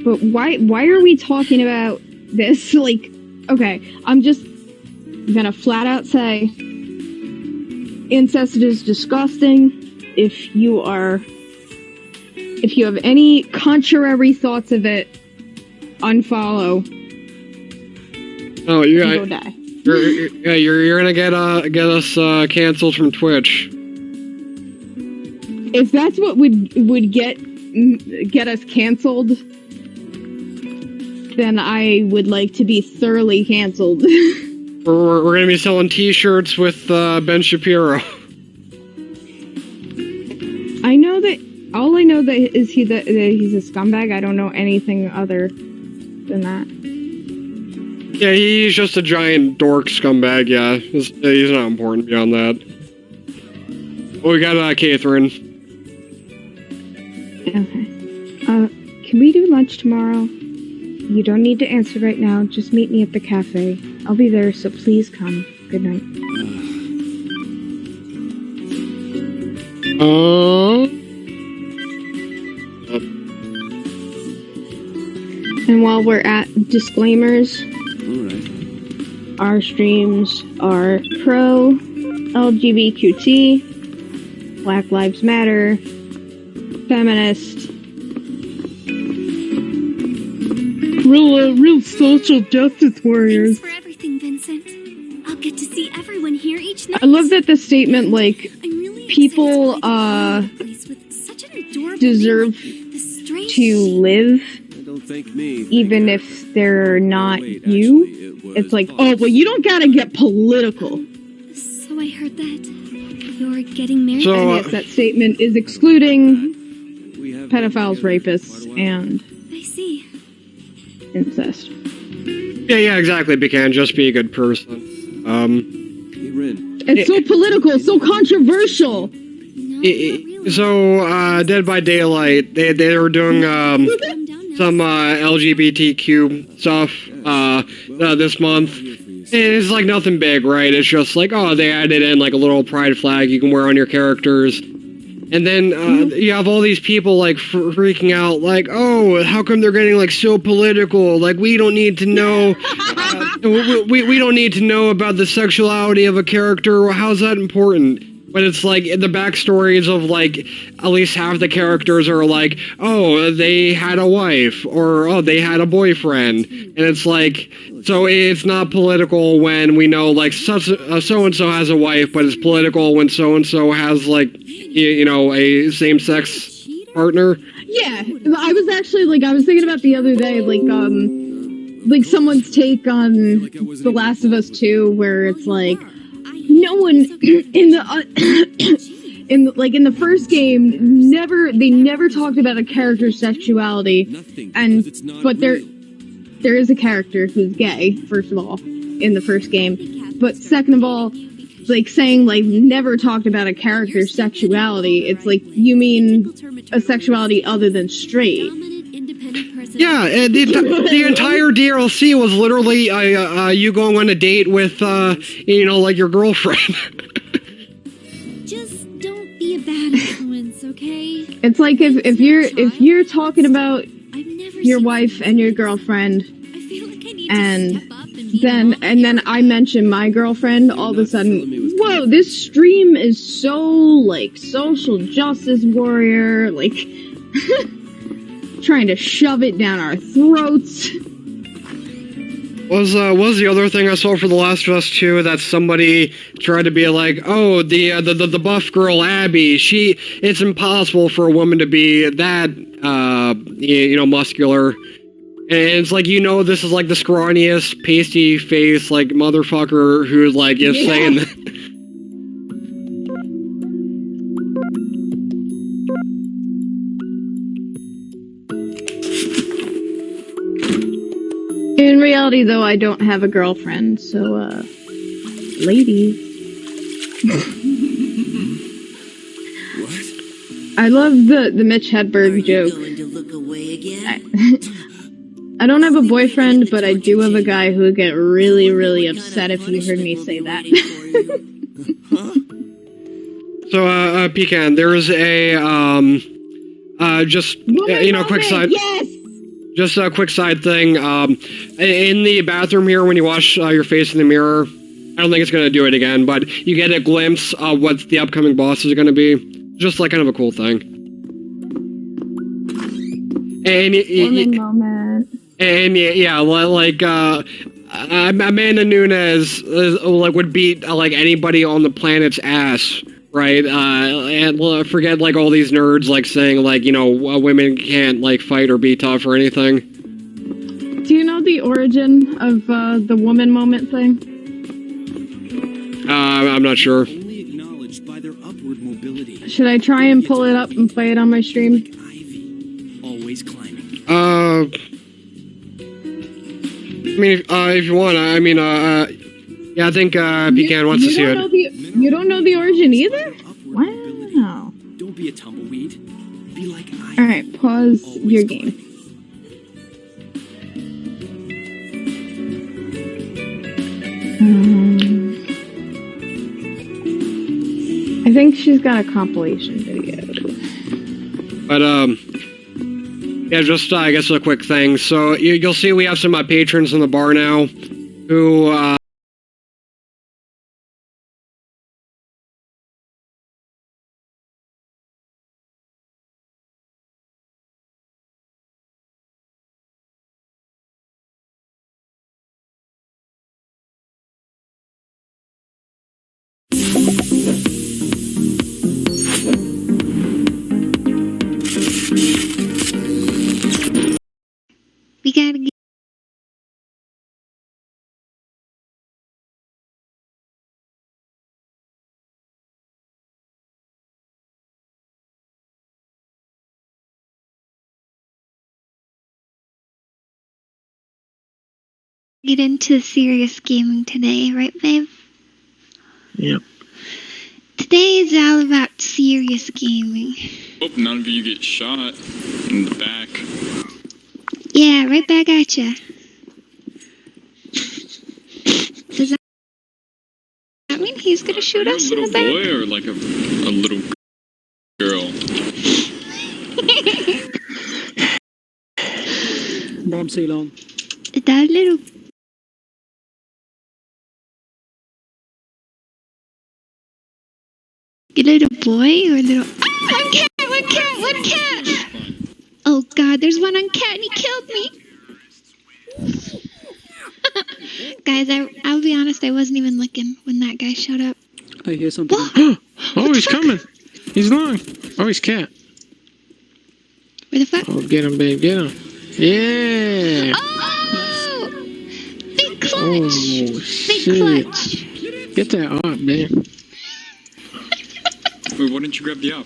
But why are we talking about this? Like, okay, I'm just gonna flat out say incest is disgusting. If you have any contrary thoughts of it, unfollow. Oh, you're die. You're gonna get us canceled from Twitch. If that's what would get us canceled, then I would like to be thoroughly canceled. We're gonna be selling T-shirts with Ben Shapiro. I know that. All I know that is he's a scumbag. I don't know anything other than that. Yeah, he's just a giant dork scumbag, yeah. He's not important beyond that. Well, we got Catherine. Okay. Can we do lunch tomorrow? You don't need to answer right now. Just meet me at the cafe. I'll be there, so please come. Good night. And while we're at disclaimers, our streams are pro LGBTQT, Black Lives Matter, feminist, real social justice warriors. Thanks for everything, Vincent. I'll get to see everyone here each night. I love that the statement, like, people deserve to live even if they're not you. It's like, oh, well, you don't gotta get political. So I heard that you're getting married. So, and yes, that statement is excluding pedophiles, rapists, and I see. incest. Yeah, exactly, Pecan. Just be a good person. It's so political, so controversial. So, Dead by Daylight, they were doing some LGBTQ stuff this month. It's like nothing big, right? It's just like, oh, they added in like a little pride flag you can wear on your characters. And then you have all these people like freaking out, like, oh, how come they're getting like so political? Like, we don't need to know. We don't need to know about the sexuality of a character. How's that important? But it's like the backstories of like at least half the characters are like, oh, they had a wife, or oh, they had a boyfriend, and it's like, so it's not political when we know like so and so has a wife, but it's political when so and so has like a same-sex partner. Yeah, I was actually I was thinking about the other day, like someone's take on The Last of Us 2, where it's like, no one in the in the first game they never talked about a character's sexuality, but there is a character who's gay, first of all, in the first game, but second of all, like saying like never talked about a character's sexuality, it's like, you mean a sexuality other than straight. Yeah, and the entire DLC was literally you going on a date with, like your girlfriend. Just don't be a bad influence, okay? It's like if you're talking about your wife and your girlfriend, and then I mention my girlfriend, all of a sudden, whoa, this stream is so like social justice warrior, like. Trying to shove it down our throats. Was the other thing I saw for The Last of Us 2 that somebody tried to be like, oh, the buff girl Abby, it's impossible for a woman to be that muscular. And it's like, this is like the scrawniest, pasty face like motherfucker who's like is saying that. In reality, though, I don't have a girlfriend, so, ladies. What? I love the Mitch Hedberg joke. I don't have a boyfriend, but I do have a guy who would get really, really upset if he heard me say that. So, Pecan, there is a, quick side... Yes! Just a quick side thing. In the bathroom here, when you wash your face in the mirror, I don't think it's going to do it again, but you get a glimpse of what the upcoming bosses are going to be. Just like kind of a cool thing. And moment. And Amanda Nunes would beat anybody on the planet's ass. Right, and forget all these nerds saying women can't fight or be tough or anything. Do you know the origin of the woman moment thing? I'm not sure. Only acknowledged by their upward mobility. Should I try and pull it up and play it on my stream? Always climbing. I mean, if you want, yeah, I think Pecan wants to see it. You don't know the origin either? Wow. Don't be a tumbleweed. Be like I. Alright, pause your game. think she's got a compilation video. But, yeah, just, I guess a quick thing. So, you'll see we have some patrons in the bar now who, We gotta get... get into serious gaming today, right, babe? Yep. Today is all about serious gaming. Hope none of you get shot in the back. Yeah, right back at ya. Does that mean he's gonna shoot us in the back? A little boy or like a little girl? Bomb Ceylon. Is that a little... a little boy or a little... Ah! One cat! One cat! One cat! Oh god, there's one on cat and he killed me! Guys, I'll be honest, I wasn't even looking when that guy showed up. I hear something. Oh, he's coming! He's long! Oh, he's cat. Where the fuck? Oh, get him, babe, get him. Yeah! Oh! Big clutch! Oh, Big shit. clutch! Get that up, man. Wait, why didn't you grab the op?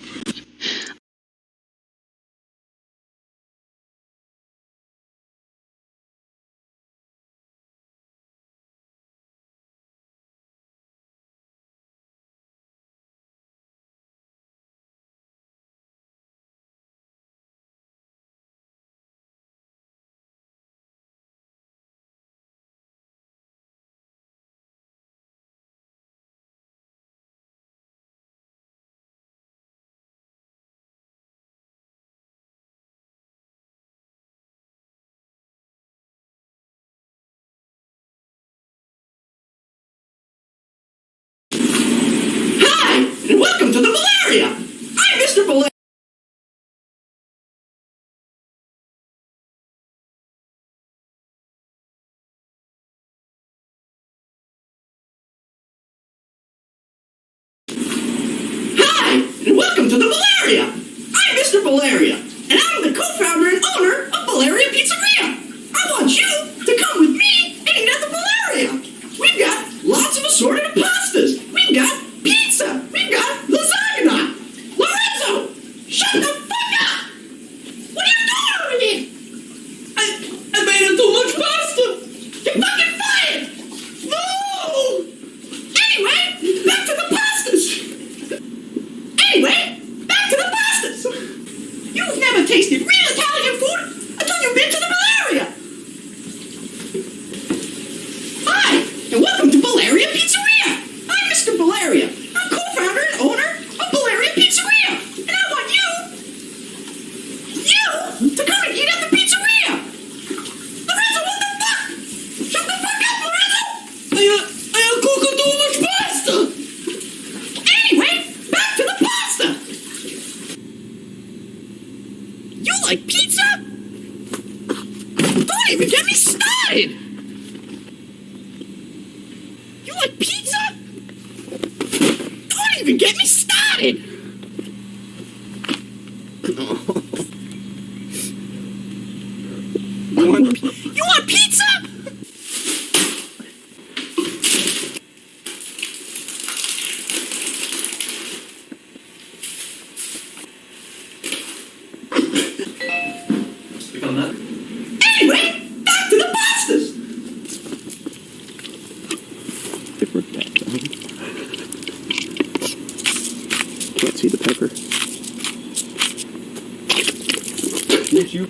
And welcome to the Valeria! I'm Mr. Valeria! Hi! And welcome to the Valeria! I'm Mr. Valeria, and I'm the co-founder and owner of Valeria Pizzeria! I want you to come with me and eat at the Valeria! We've got lots of assorted pastas! We've got pizza! We've got lasagna! Lorenzo! Shut the fuck up! What are you doing over here? I made it too much pasta! You're fucking fired! No! Anyway, back to the pastas! You've never tasted real Italian food until you've been to the Valeria! Hi, and welcome to Valeria Pizzeria! I'm Mr. Valeria. I'm co-founder and owner of Valeria Pizzeria! And I want you to come and eat at the pizzeria! Lorenzo, what the fuck? Shut the fuck up, Lorenzo! I am cooking too much pasta! Anyway, back to the pasta! You like pizza? Don't even get me started! You like pizza? Don't even get me started! You want pizza? Anyway, back to the pastas! Can't see the pepper. You